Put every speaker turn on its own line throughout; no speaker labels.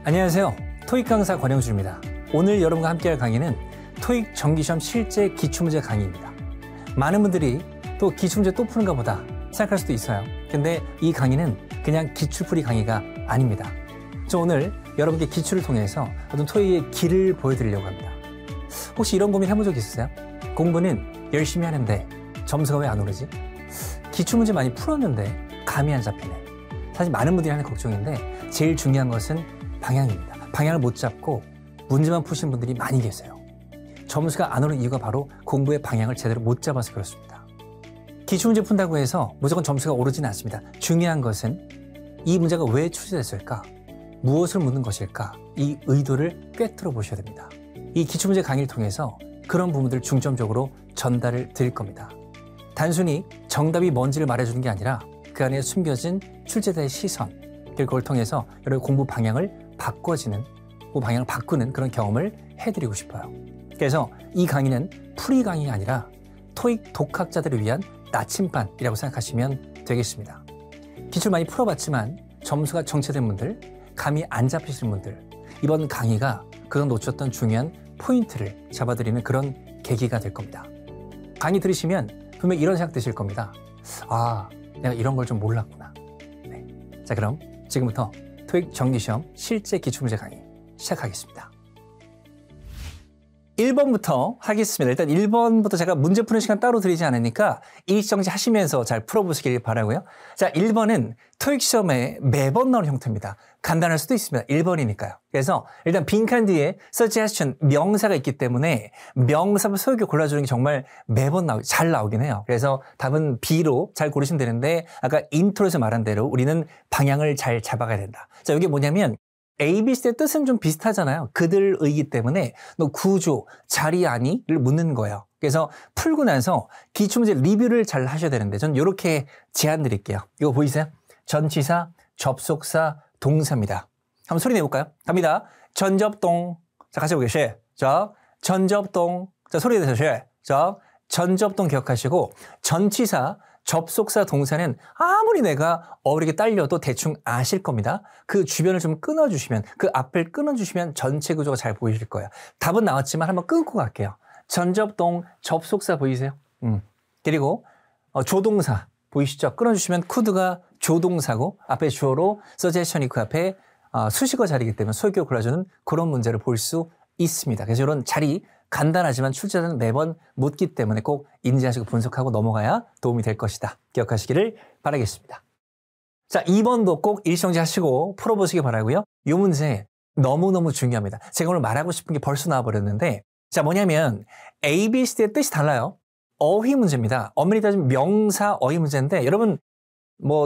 안녕하세요. 토익 강사 권영주입니다. 오늘 여러분과 함께할 강의는 토익 정기시험 실제 기출문제 강의입니다. 많은 분들이 또 기출문제 또 푸는가 보다 생각할 수도 있어요. 근데 이 강의는 그냥 기출풀이 강의가 아닙니다. 저 오늘 여러분께 기출을 통해서 어떤 토익의 길을 보여드리려고 합니다. 혹시 이런 고민 해본 적 있으세요? 공부는 열심히 하는데 점수가 왜 안 오르지? 기출문제 많이 풀었는데 감이 안 잡히네. 사실 많은 분들이 하는 걱정인데 제일 중요한 것은 방향입니다. 방향을 못 잡고 문제만 푸시는 분들이 많이 계세요. 점수가 안 오는 이유가 바로 공부의 방향을 제대로 못 잡아서 그렇습니다. 기출문제 푼다고 해서 무조건 점수가 오르지는 않습니다. 중요한 것은 이 문제가 왜 출제됐을까? 무엇을 묻는 것일까? 이 의도를 꿰뚫어 보셔야 됩니다. 이 기출문제 강의를 통해서 그런 부분들을 중점적으로 전달을 드릴 겁니다. 단순히 정답이 뭔지를 말해주는 게 아니라 그 안에 숨겨진 출제자의 시선, 그리고 그걸 통해서 여러분의 공부 방향을 방향을 바꾸는 그런 경험을 해드리고 싶어요. 그래서 이 강의는 풀이 강의가 아니라 토익 독학자들을 위한 나침반이라고 생각하시면 되겠습니다. 기출 많이 풀어봤지만 점수가 정체된 분들, 감이 안 잡히시는 분들, 이번 강의가 그간 놓쳤던 중요한 포인트를 잡아드리는 그런 계기가 될 겁니다. 강의 들으시면 분명히 이런 생각 드실 겁니다. 아, 내가 이런 걸 좀 몰랐구나. 네. 자, 그럼 지금부터 토익 정기시험 실제 기출문제 강의 시작하겠습니다. 1번부터 하겠습니다. 일단 1번부터 제가 문제 푸는 시간 따로 드리지 않으니까 일정지 하시면서 잘 풀어보시길 바라고요. 자, 1번은 토익 시험에 매번 나오는 형태입니다. 간단할 수도 있습니다. 1번이니까요. 그래서 일단 빈칸 뒤에 suggestion, 명사가 있기 때문에 명사를 소유교 골라주는 게 정말 매번 잘 나오긴 해요. 그래서 답은 B로 잘 고르시면 되는데 아까 인트로에서 말한 대로 우리는 방향을 잘 잡아가야 된다. 자, 이게 뭐냐면 A, B, C의 뜻은 좀 비슷하잖아요. 그들의이기 때문에 너 구조, 자리 아니를 묻는 거예요. 그래서 풀고 나서 기출문제 리뷰를 잘 하셔야 되는데 저는 이렇게 제안 드릴게요. 이거 보이세요? 전치사, 접속사, 동사입니다. 한번 소리 내볼까요? 갑니다. 전접동. 자, 같이 해보겠어요. 자, 전접동. 자, 소리 내세요. 자, 전접동 기억하시고 전치사, 접속사 동사는 아무리 내가 어렵게 딸려도 대충 아실 겁니다. 그 주변을 좀 끊어주시면, 그 앞을 끊어주시면 전체 구조가 잘 보이실 거예요. 답은 나왔지만 한번 끊고 갈게요. 전접동, 접속사 보이세요? 그리고 조동사 보이시죠? 끊어주시면 could가 조동사고 앞에 주어로 suggestion이 그 앞에 수식어 자리이기 때문에 소유격 골라주는 그런 문제를 볼 수 있습니다. 그래서 이런 자리 간단하지만 출제자는 매번 묻기 때문에 꼭 인지하시고 분석하고 넘어가야 도움이 될 것이다. 기억하시기를 바라겠습니다. 자, 2번도 꼭 일정지 하시고 풀어보시기 바라고요. 이 문제 너무너무 중요합니다. 제가 오늘 말하고 싶은 게 벌써 나와버렸는데 자, 뭐냐면 A, B, C의 뜻이 달라요. 어휘 문제입니다. 엄밀히 따지면 명사 어휘 문제인데 여러분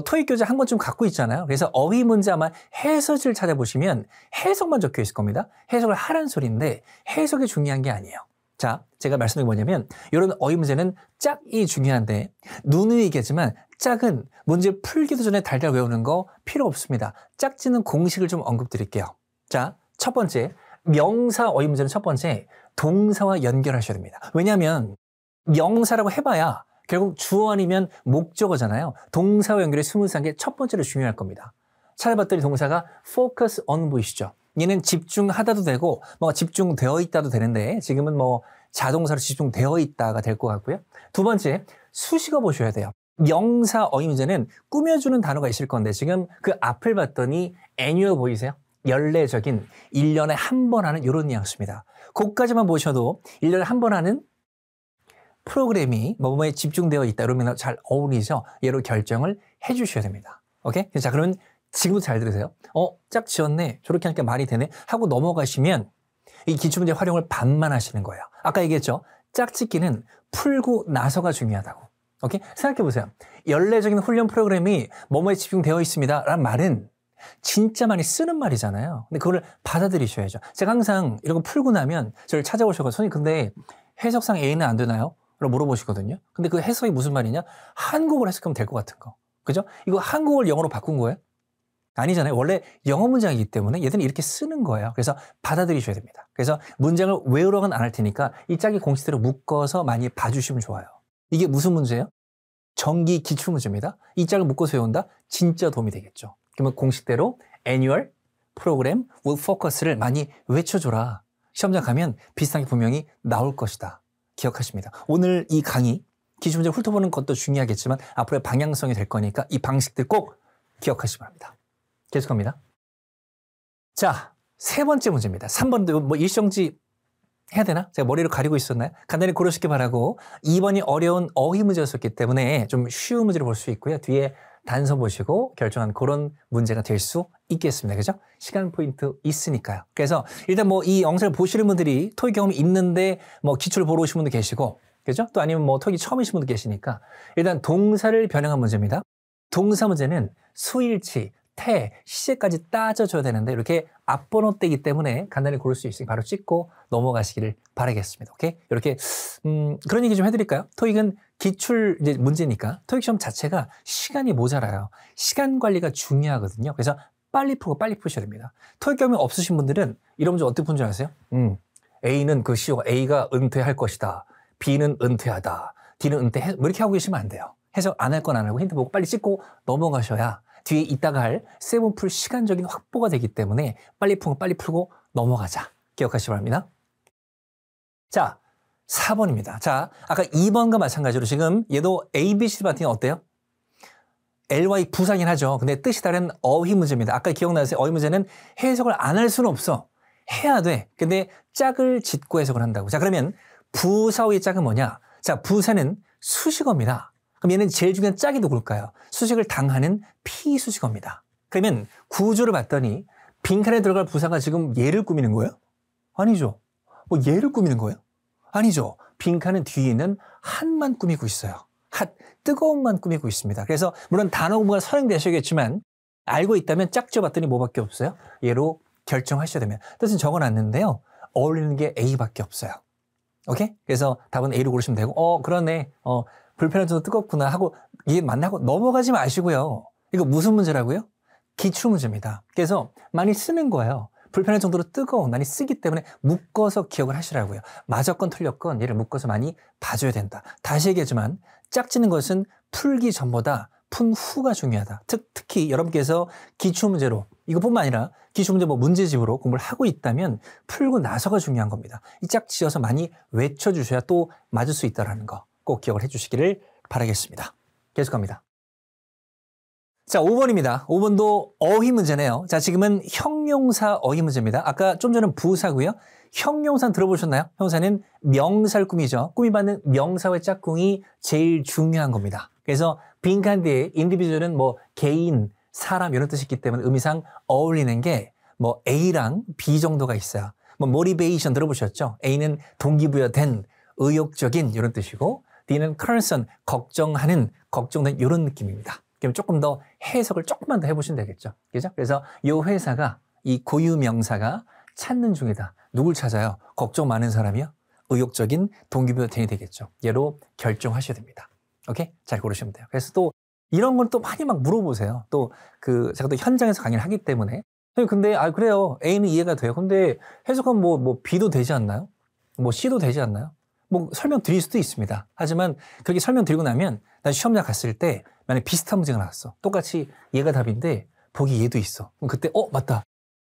토익 교재 한 권쯤 갖고 있잖아요. 그래서 어휘 문제 아마 해설지를 찾아보시면 해석만 적혀 있을 겁니다. 해석을 하라는 소리인데 해석이 중요한 게 아니에요. 자, 제가 말씀드린 게 뭐냐면 이런 어휘 문제는 짝이 중요한데 누누이 얘기하지만 짝은 문제 풀기도 전에 달달 외우는 거 필요 없습니다. 짝짓는 공식을 좀 언급드릴게요. 자, 첫 번째 명사 어휘 문제는 첫 번째 동사와 연결하셔야 됩니다. 왜냐하면 명사라고 해봐야 결국 주어 아니면 목적어잖아요. 동사와 연결이 스무스한 게 첫 번째로 중요할 겁니다. 찾아봤더니 동사가 focus on 보이시죠? 얘는 집중하다도 되고 집중되어 있다도 되는데 지금은 자동사로 집중되어 있다가 될 것 같고요. 두 번째, 수식어 보셔야 돼요. 명사 어휘 문제는 꾸며주는 단어가 있을 건데 지금 그 앞을 봤더니 annual 보이세요? 연례적인 1년에 한 번 하는 이런 뉘앙스입니다. 그것까지만 보셔도 1년에 한 번 하는 프로그램이 뭐뭐에 집중되어 있다 이러면 잘 어울리죠. 얘로 결정을 해주셔야 됩니다. 오케이? 자, 그러면 지금부터 잘 들으세요. 짝 지었네. 저렇게 하니까 말이 되네. 하고 넘어가시면 이 기출문제 활용을 반만 하시는 거예요. 아까 얘기했죠. 짝짓기는 풀고 나서가 중요하다고. 오케이? 생각해보세요. 연례적인 훈련 프로그램이 뭐뭐에 집중되어 있습니다. 라는 말은 진짜 많이 쓰는 말이잖아요. 근데 그걸 받아들이셔야죠. 제가 항상 이런 거 풀고 나면 저를 찾아오셔서 선생님 근데 해석상 A는 안 되나요? 라고 물어보시거든요. 근데 그 해석이 무슨 말이냐? 한국어로 해석하면 될 것 같은 거. 그죠? 이거 한국어를 영어로 바꾼 거예요? 아니잖아요. 원래 영어 문장이기 때문에 얘들은 이렇게 쓰는 거예요. 그래서 받아들이셔야 됩니다. 그래서 문장을 외우라고는 안 할 테니까 이 짝이 공식대로 묶어서 많이 봐주시면 좋아요. 이게 무슨 문제예요? 정기 기출문제입니다. 이 짝을 묶어서 외운다? 진짜 도움이 되겠죠. 그러면 공식대로 annual, 프로그램 will focus를 많이 외쳐줘라. 시험장 가면 비슷한 게 분명히 나올 것이다. 기억하십니다. 오늘 이 강의 기출문제 훑어보는 것도 중요하겠지만 앞으로의 방향성이 될 거니까 이 방식들 꼭 기억하시기 바랍니다. 계속합니다. 자, 세 번째 문제입니다. 3번도 뭐 일정지 해야 되나? 제가 머리를 가리고 있었나요? 간단히 고르시기 바라고 2번이 어려운 어휘 문제였었기 때문에 좀 쉬운 문제를 볼 수 있고요. 뒤에 단서 보시고 결정한 그런 문제가 될 수 있겠습니다. 그죠? 시간 포인트 있으니까요. 그래서 일단 뭐 이 영상을 보시는 분들이 토익 경험이 있는데 뭐 기출을 보러 오신 분도 계시고, 그죠? 또 아니면 뭐 토익이 처음이신 분도 계시니까 일단 동사를 변형한 문제입니다. 동사 문제는 수일치, 태, 시제까지 따져줘야 되는데 이렇게 앞번호 떼기 때문에 간단히 고를 수 있으니 바로 찍고 넘어가시기를 바라겠습니다. 오케이? 이렇게 그런 얘기 좀 해드릴까요? 토익은 기출 이제 문제니까 토익 시험 자체가 시간이 모자라요. 시간 관리가 중요하거든요. 그래서 빨리 풀고 빨리 푸셔야 됩니다. 토익 경험이 없으신 분들은 이런 문제 어떻게 푸는 줄 아세요? A는 그 시효가 A가 은퇴할 것이다. B는 은퇴하다. D는 은퇴해. 뭐 이렇게 하고 계시면 안 돼요. 해석 안 할 건 안 하고 힌트 보고 빨리 찍고 넘어가셔야 뒤에 이따가 할 세븐풀 시간적인 확보가 되기 때문에 빨리 풀고 넘어가자. 기억하시기 바랍니다. 자, 4번입니다. 자, 아까 2번과 마찬가지로 지금 얘도 A, B, C 같은 경우 어때요? LY 부사긴 하죠. 근데 뜻이 다른 어휘 문제입니다. 아까 기억나세요? 어휘 문제는 해석을 안 할 수는 없어. 해야 돼. 근데 짝을 짓고 해석을 한다고. 자, 그러면 부사의 짝은 뭐냐? 자, 부사는 수식어입니다. 그럼 얘는 제일 중요한 짝이 누굴까요? 수식을 당하는 피수식어입니다. 그러면 구조를 봤더니 빈칸에 들어갈 부사가 지금 얘를 꾸미는 거예요? 아니죠. 뭐 얘를 꾸미는 거예요? 아니죠. 빈칸은 뒤에 있는 한만 꾸미고 있어요. 뜨거운만 꾸미고 있습니다. 그래서 물론 단어 공부가 선행되셔야겠지만 알고 있다면 짝 지어봤더니 뭐밖에 없어요? 얘로 결정하셔야 됩니다. 뜻은 적어놨는데요. 어울리는 게 A밖에 없어요. 오케이? 그래서 답은 A로 고르시면 되고 그러네. 불편한 정도 뜨겁구나 하고 이게 맞나고 넘어가지 마시고요. 이거 무슨 문제라고요? 기출문제입니다. 그래서 많이 쓰는 거예요. 불편할 정도로 뜨거운 많이 쓰기 때문에 묶어서 기억을 하시라고요. 맞았건 틀렸건 얘를 묶어서 많이 봐줘야 된다. 다시 얘기하지만 짝짓는 것은 풀기 전보다 푼 후가 중요하다. 특히 여러분께서 기출문제로 이것뿐만 아니라 기출문제 뭐 문제집으로 공부를 하고 있다면 풀고 나서가 중요한 겁니다. 이 짝 지어서 많이 외쳐주셔야 또 맞을 수 있다는 거 꼭 기억을 해주시기를 바라겠습니다. 계속합니다. 자, 5번입니다. 5번도 어휘 문제네요. 자, 지금은 형용사 어휘 문제입니다. 아까 좀 전은 부사고요. 형용사 들어보셨나요? 형용사는 명사를 꾸미죠. 꾸미받는 명사의 짝꿍이 제일 중요한 겁니다. 그래서 빈칸 뒤에 인디비주얼은 뭐 개인, 사람 이런 뜻이 있기 때문에 의미상 어울리는 게 뭐 A랑 B 정도가 있어요. 뭐 motivation 들어보셨죠? A는 동기부여된, 의욕적인 이런 뜻이고 D는 concern, 걱정하는, 걱정된 이런 느낌입니다. 그럼 조금 더 해석을 조금만 더 해보시면 되겠죠. 그죠? 그래서 이 회사가, 이 고유 명사가 찾는 중이다. 누굴 찾아요? 걱정 많은 사람이요? 의욕적인 동기부여된이 되겠죠. 얘로 결정하셔야 됩니다. 오케이? 잘 고르시면 돼요. 그래서 또 이런 건 또 많이 막 물어보세요. 또 제가 또 현장에서 강의를 하기 때문에. 근데, 그래요. A는 이해가 돼요. 근데 해석은 뭐 B도 되지 않나요? 뭐 C도 되지 않나요? 뭐 설명드릴 수도 있습니다. 하지만 그렇게 설명드리고 나면 난 시험장 갔을 때 만약에 비슷한 문제가 나왔어. 똑같이 얘가 답인데 보기 얘도 있어. 그럼 그때 맞다.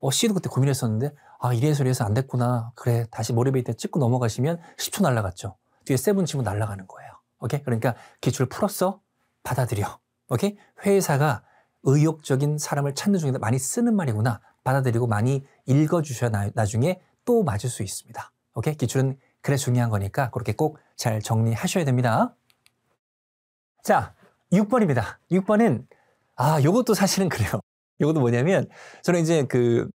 C도 그때 고민했었는데 이래서 안 됐구나. 그래 다시 모리베이터 찍고 넘어가시면 10초 날라갔죠. 뒤에 세븐 치면 날라가는 거예요. 오케이? 그러니까 기출을 풀었어? 받아들여. 오케이? 회사가 의욕적인 사람을 찾는 중인데 많이 쓰는 말이구나. 받아들이고 많이 읽어주셔야 나중에 또 맞을 수 있습니다. 오케이? 기출은 그래 중요한 거니까 그렇게 꼭 잘 정리하셔야 됩니다. 자, 6번입니다. 6번은 요것도 사실은 그래요. 요것도 뭐냐면 저는 이제 그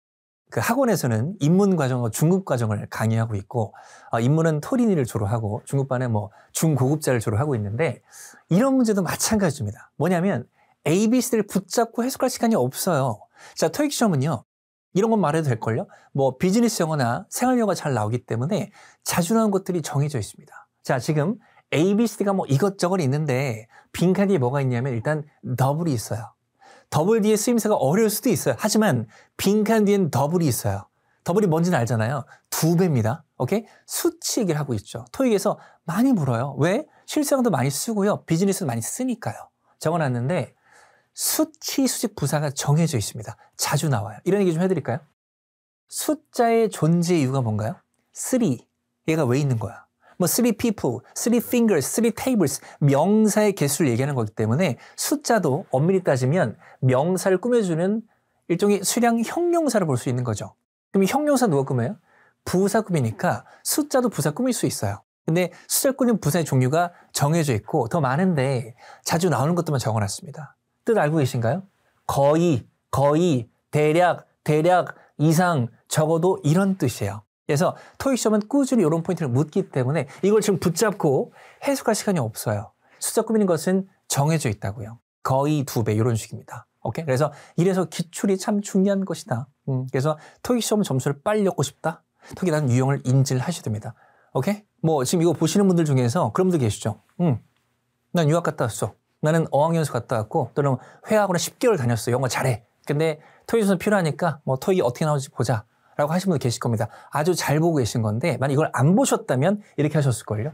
학원에서는 인문 과정과 중급 과정을 강의하고 있고 인문은 토린이를 주로 하고 중급반은 뭐 중고급자를 주로 하고 있는데 이런 문제도 마찬가지입니다. 뭐냐면 A, B, C를 붙잡고 해석할 시간이 없어요. 자, 토익 시험은요. 이런 건 말해도 될걸요? 뭐 비즈니스 영어나 생활 영어가 잘 나오기 때문에 자주 나오는 것들이 정해져 있습니다. 자, 지금 A, B, C가 뭐 이것저것 있는데 빈칸 뒤에 뭐가 있냐면 일단 더블이 있어요. 더블 뒤에 쓰임새가 어려울 수도 있어요. 하지만 빈칸 뒤엔 더블이 있어요. 더블이 뭔지는 알잖아요. 2배입니다. 오케이? 수치 얘기를 하고 있죠. 토익에서 많이 물어요. 왜? 실생활도 많이 쓰고요. 비즈니스도 많이 쓰니까요. 적어놨는데 수치, 수직, 부사가 정해져 있습니다. 자주 나와요. 이런 얘기 좀 해드릴까요? 숫자의 존재 이유가 뭔가요? 3. 얘가 왜 있는 거야? 뭐 3 people, 3 fingers, 3 tables 명사의 개수를 얘기하는 거기 때문에 숫자도 엄밀히 따지면 명사를 꾸며주는 일종의 수량 형용사를 볼 수 있는 거죠. 그럼 이 형용사 누가 꾸며요? 부사 꾸미니까 숫자도 부사 꾸밀 수 있어요. 근데 숫자 꾸미는 부사의 종류가 정해져 있고 더 많은데 자주 나오는 것들만 적어놨습니다. 뜻 알고 계신가요? 거의, 대략, 이상, 적어도 이런 뜻이에요. 그래서 토익 시험은 꾸준히 이런 포인트를 묻기 때문에 이걸 지금 붙잡고 해석할 시간이 없어요. 숫자 꾸미는 것은 정해져 있다고요. 거의 2배 이런 식입니다. 오케이? 그래서 이래서 기출이 참 중요한 것이다. 그래서 토익 시험 점수를 빨리 얻고 싶다? 토익이라는 유형을 인지를 하셔야 됩니다. 오케이? 뭐 지금 이거 보시는 분들 중에서 그런 분들 계시죠? 난 유학 갔다 왔어. 나는 어학연수 갔다 왔고 또는 회화학원을 10개월 다녔어. 영어 잘해. 근데 토익 점수 필요하니까 뭐 토익이 어떻게 나오는지 보자. 라고 하신 분들 계실 겁니다. 아주 잘 보고 계신 건데 만약 이걸 안 보셨다면 이렇게 하셨을걸요.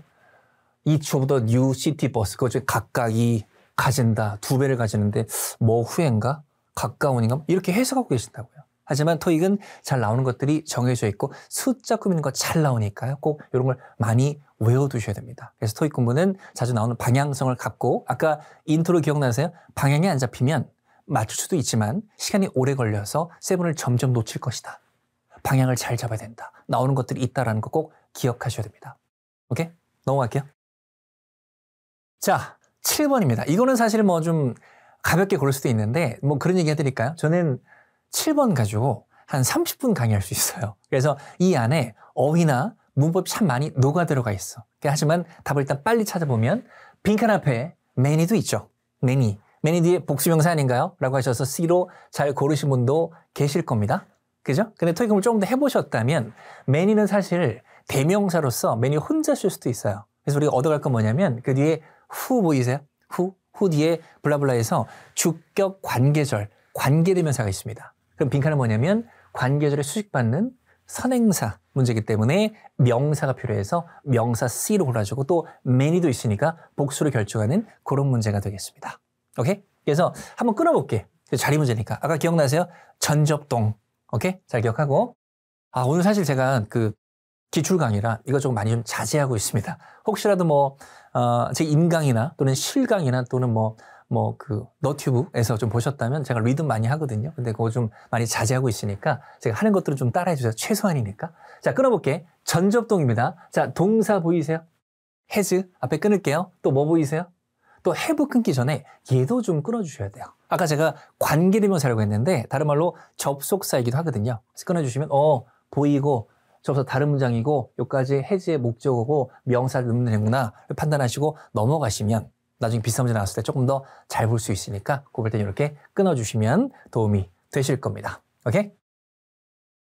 Each of the new city bus. 그거 중에 각각이 가진다. 2배를 가지는데 뭐 후회인가? 가까운인가? 이렇게 해석하고 계신다고요. 하지만 토익은 잘 나오는 것들이 정해져 있고 숫자 꾸미는 거 잘 나오니까요. 꼭 이런 걸 많이 외워두셔야 됩니다. 그래서 토익 공부는 자주 나오는 방향성을 갖고 아까 인트로 기억나세요? 방향이 안 잡히면 맞출 수도 있지만 시간이 오래 걸려서 세븐을 점점 놓칠 것이다. 방향을 잘 잡아야 된다. 나오는 것들이 있다는 거 꼭 기억하셔야 됩니다. 오케이? 넘어갈게요. 자, 7번입니다. 이거는 사실 뭐 좀 가볍게 고를 수도 있는데 뭐 그런 얘기 해드릴까요? 저는 7번 가지고 한 30분 강의할 수 있어요. 그래서 이 안에 어휘나 문법이 참 많이 녹아 들어가 있어. 하지만 답을 일단 빨리 찾아보면 빈칸 앞에 many도 있죠. many 뒤에 복수명사 아닌가요? 라고 하셔서 C로 잘 고르신 분도 계실 겁니다. 그죠? 근데 토익 공부를 조금 더 해보셨다면 many는 사실 대명사로서 many 혼자 쓸 수도 있어요. 그래서 우리가 얻어갈 건 뭐냐면 그 뒤에 who 보이세요? who 뒤에 블라블라에서 주격 관계절, 관계대명사가 있습니다. 그럼 빈칸은 뭐냐면 관계절에 수식받는 선행사 문제이기 때문에 명사가 필요해서 명사 C로 골라주고 또 many도 있으니까 복수를 결정하는 그런 문제가 되겠습니다. 오케이? 그래서 한번 끊어볼게. 자리 문제니까. 아까 기억나세요? 전접동. 오케이? 잘 기억하고. 오늘 사실 제가 그 기출 강의라 이거 조금 많이 좀 자제하고 있습니다. 혹시라도 제 임강이나 또는 실강이나 또는 그 너튜브에서 좀 보셨다면 제가 리듬 많이 하거든요. 근데 그거 좀 많이 자제하고 있으니까 제가 하는 것들은 좀 따라해 주세요. 최소한이니까. 자, 끊어볼게. 전접동입니다. 자, 동사 보이세요? has 앞에 끊을게요. 또 뭐 보이세요? 또 have 끊기 전에 얘도 좀 끊어주셔야 돼요. 아까 제가 관계대명사라고 했는데 다른 말로 접속사이기도 하거든요. 그래서 끊어주시면 보이고 접속 다른 문장이고 여기까지 has의 목적어고 명사를 넣는 행구나 판단하시고 넘어가시면 나중에 비슷한 문제 나왔을 때 조금 더 잘 볼 수 있으니까 그럴 때 이렇게 끊어주시면 도움이 되실 겁니다. 오케이?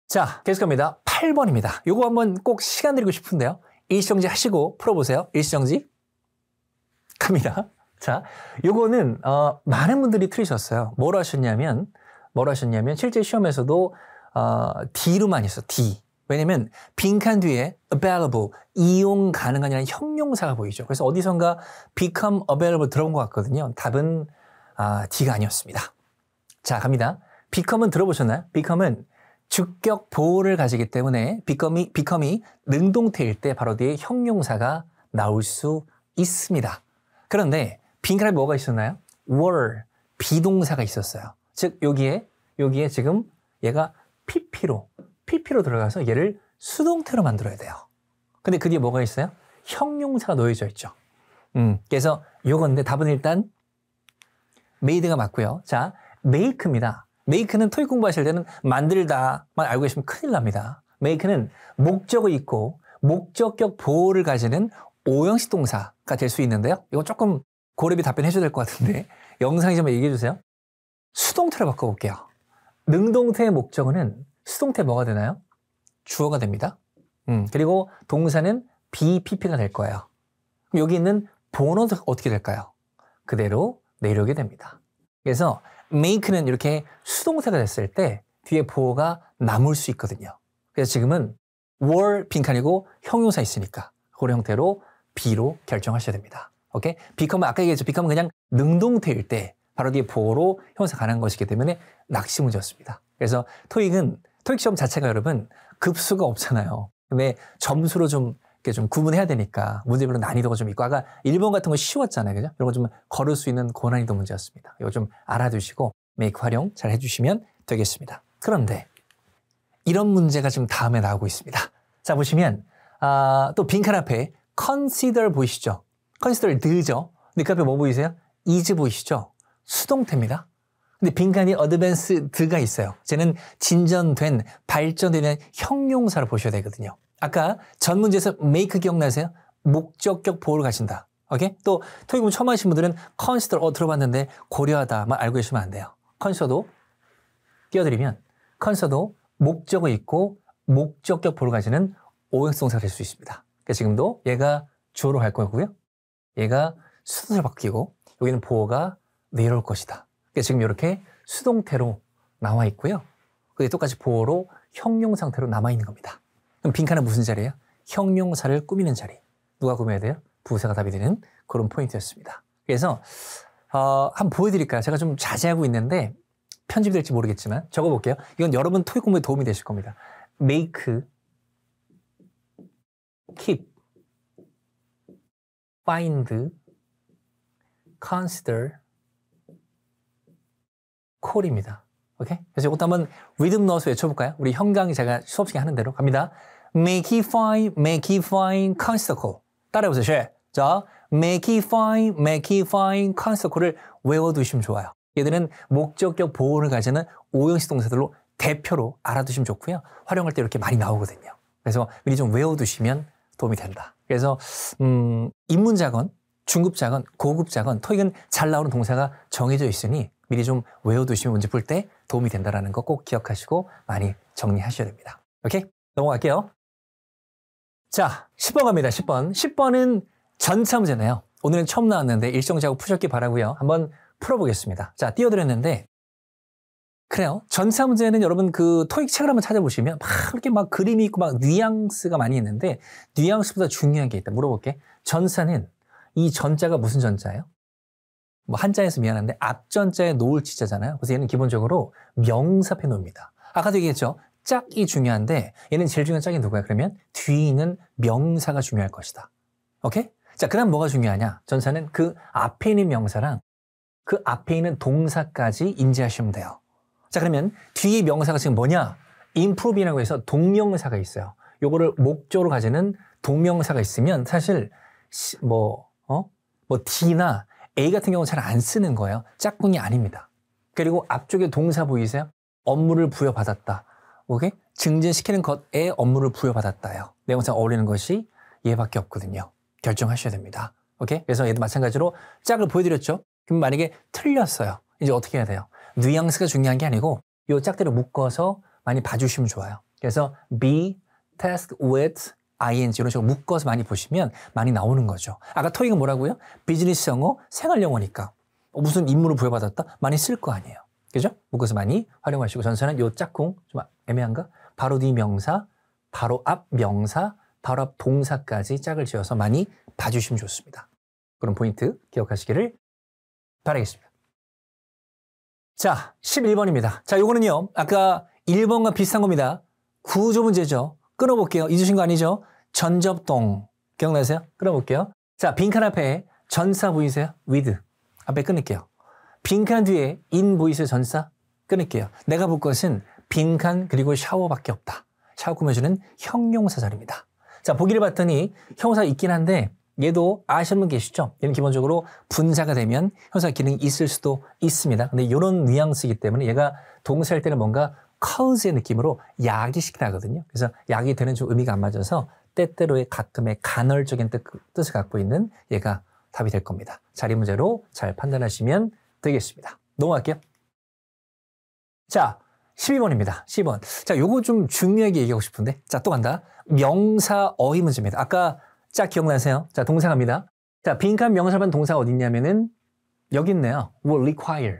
자, 계속 갑니다. 8번입니다. 요거 한번 꼭 시간 드리고 싶은데요. 일시정지 하시고 풀어보세요. 일시정지 갑니다. 자, 요거는 많은 분들이 틀리셨어요. 뭐로 하셨냐면 실제 시험에서도 D로만 있어. D. 왜냐면 빈칸 뒤에 available, 이용 가능한이라는 형용사가 보이죠. 그래서 어디선가 become available 들어본 것 같거든요. 답은 D가 아니었습니다. 자, 갑니다. become은 들어보셨나요? become은 주격 보호를 가지기 때문에 become이 능동태일 때 바로 뒤에 형용사가 나올 수 있습니다. 그런데 빈칸에 뭐가 있었나요? were, 비동사가 있었어요. 즉 여기에 지금 얘가 PP로 들어가서 얘를 수동태로 만들어야 돼요. 근데 그 뒤에 뭐가 있어요? 형용사가 놓여져 있죠. 그래서 요건데 답은 일단 made가 맞고요. 자, make입니다. make는 토익 공부하실 때는 만들다만 알고 계시면 큰일 납니다. make는 목적이 있고 목적격 보호를 가지는 오형식 동사가 될 수 있는데요. 이거 조금 고래비 답변해 줘야 될 것 같은데 영상이 좀 얘기해 주세요. 수동태로 바꿔볼게요. 능동태의 목적어는 수동태 뭐가 되나요? 주어가 됩니다. 그리고 동사는 BPP가 될 거예요. 그럼 여기 있는 본어도 어떻게 될까요? 그대로 내려오게 됩니다. 그래서 make는 이렇게 수동태가 됐을 때 뒤에 보어가 남을 수 있거든요. 그래서 지금은 were 빈칸이고 형용사 있으니까 그런 형태로 B로 결정하셔야 됩니다. 오케이? become은 아까 얘기했죠. become은 그냥 능동태일 때 바로 뒤에 보어로 형용사 가능한 것이기 때문에 낚시 문제였습니다. 그래서 토익 시험 자체가 여러분 급수가 없잖아요. 근데 점수로 좀 이렇게 좀 구분해야 되니까 문제별로 난이도가 좀 있고 아까 1번 같은 거 쉬웠잖아요. 그죠? 이런 거 좀 걸을 수 있는 고난이도 문제였습니다. 이거 좀 알아두시고 make 활용 잘 해주시면 되겠습니다. 그런데 이런 문제가 지금 다음에 나오고 있습니다. 자, 보시면 또 빈칸 앞에 consider 보이시죠? consider 드죠? 근데 그 앞에 뭐 보이세요? is 보이시죠? 수동태입니다. 근데 빈칸이 advanced가 있어요. 쟤는 진전된, 발전되는 형용사를 보셔야 되거든요. 아까 전 문제에서 make 기억나세요? 목적격 보호를 가진다. 오케이? 또 토익 공부 처음 하신 분들은 consider 들어봤는데 고려하다만 알고 계시면 안 돼요. consider도 띄워드리면 consider도 목적어 있고 목적격 보호를 가지는 오형동사가 될 수 있습니다. 그러니까 지금도 얘가 주어로 갈 거고요. 얘가 수동태로 바뀌고 여기는 보어가 내려올 것이다. 그러니까 지금 이렇게 수동태로 나와 있고요. 그게 똑같이 보어로 형용 상태로 남아 있는 겁니다. 그럼 빈칸은 무슨 자리예요? 형용사를 꾸미는 자리. 누가 꾸며야 돼요? 부사가 답이 되는 그런 포인트였습니다. 그래서 한번 보여드릴까요? 제가 좀 자제하고 있는데 편집이 될지 모르겠지만 적어볼게요. 이건 여러분 토익 공부에 도움이 되실 겁니다. make, keep, find, consider, call입니다. 오케이? 그래서 이것도 한번 리듬 넣어서 외쳐볼까요? 우리 현강이 제가 수업 시간에 하는 대로 갑니다. make it fine, consider call. 따라해보세요. 쉐. 자, make it fine, consider call을 외워두시면 좋아요. 얘들은 목적격 보호를 가지는 오형식 동사들로 대표로 알아두시면 좋고요. 활용할 때 이렇게 많이 나오거든요. 그래서 미리 좀 외워두시면 도움이 된다. 그래서 입문자건 중급자건 고급자건 토익은 잘 나오는 동사가 정해져 있으니 미리 좀 외워두시면 문제 풀 때 도움이 된다는 거 꼭 기억하시고 많이 정리하셔야 됩니다. 오케이? 넘어갈게요. 자, 10번 갑니다. 10번. 10번은 전차 문제네요. 오늘은 처음 나왔는데 일정자고 푸셨기 바라고요. 한번 풀어보겠습니다. 자, 띄워드렸는데 그래요. 전차 문제는 여러분 그 토익 책을 한번 찾아보시면 막 이렇게 막 그림이 있고 막 뉘앙스가 많이 있는데 뉘앙스보다 중요한 게 있다. 물어볼게. 전차는 이 전자가 무슨 전자예요? 뭐 한자에서 미안한데 앞전자에 놓을 지자잖아요. 그래서 얘는 기본적으로 명사 앞에 놓습니다. 아까도 얘기했죠. 짝이 중요한데 얘는 제일 중요한 짝이 누구야? 그러면 뒤에 있는 명사가 중요할 것이다. 오케이? 자, 그 다음 뭐가 중요하냐? 전차는 그 앞에 있는 명사랑 그 앞에 있는 동사까지 인지하시면 돼요. 자, 그러면 뒤에 명사가 지금 뭐냐? improve이라고 해서 동명사가 있어요. 요거를 목적으로 가지는 동명사가 있으면 사실 D나 A 같은 경우는 잘 안 쓰는 거예요. 짝꿍이 아닙니다. 그리고 앞쪽에 동사 보이세요? 업무를 부여받았다. 오케이? 증진시키는 것에 업무를 부여받았다요. 내용상 어울리는 것이 얘밖에 없거든요. 결정하셔야 됩니다. 오케이? 그래서 얘도 마찬가지로 짝을 보여드렸죠? 그럼 만약에 틀렸어요. 이제 어떻게 해야 돼요? 뉘앙스가 중요한 게 아니고 요 짝대로 묶어서 많이 봐주시면 좋아요. 그래서 be, task with, ing 이런 식으로 묶어서 많이 보시면 많이 나오는 거죠. 아까 토익은 뭐라고요? 비즈니스 영어, 생활 영어니까 무슨 임무를 부여받았다? 많이 쓸 거 아니에요. 그죠? 묶어서 많이 활용하시고 전사는 요 짝꿍 좀 애매한가? 바로 뒤 명사, 바로 앞 명사, 바로 앞 동사까지 짝을 지어서 많이 봐주시면 좋습니다. 그런 포인트 기억하시기를 바라겠습니다. 자, 11번입니다. 자, 요거는요. 아까 1번과 비슷한 겁니다. 구조 문제죠. 끊어볼게요. 잊으신 거 아니죠? 전접동. 기억나세요? 끊어볼게요. 자, 빈칸 앞에 전사 보이세요? with. 앞에 끊을게요. 빈칸 뒤에 in 보이세요? 전사? 끊을게요. 내가 볼 것은 빈칸 그리고 샤워밖에 없다. 샤워 꾸며주는 형용사 자리입니다. 자, 보기를 봤더니 형용사 있긴 한데 얘도 아시는 분 계시죠? 얘는 기본적으로 분사가 되면 형용사 기능이 있을 수도 있습니다. 근데 이런 뉘앙스이기 때문에 얘가 동사일 때는 뭔가 cause의 느낌으로 야기시키다 하거든요. 그래서 야기 되는 좀 의미가 안 맞아서 때때로의 가끔의 간헐적인 뜻을 갖고 있는 얘가 답이 될 겁니다. 자리 문제로 잘 판단하시면 되겠습니다. 넘어갈게요. 자, 12번입니다. 12번. 자, 요거 좀 중요하게 얘기하고 싶은데. 자, 또 간다. 명사 어휘 문제입니다. 아까 짝 기억나세요? 자, 동사 갑니다. 자, 빈칸 명사반 동사가 어디 있냐면은 여기 있네요. will require.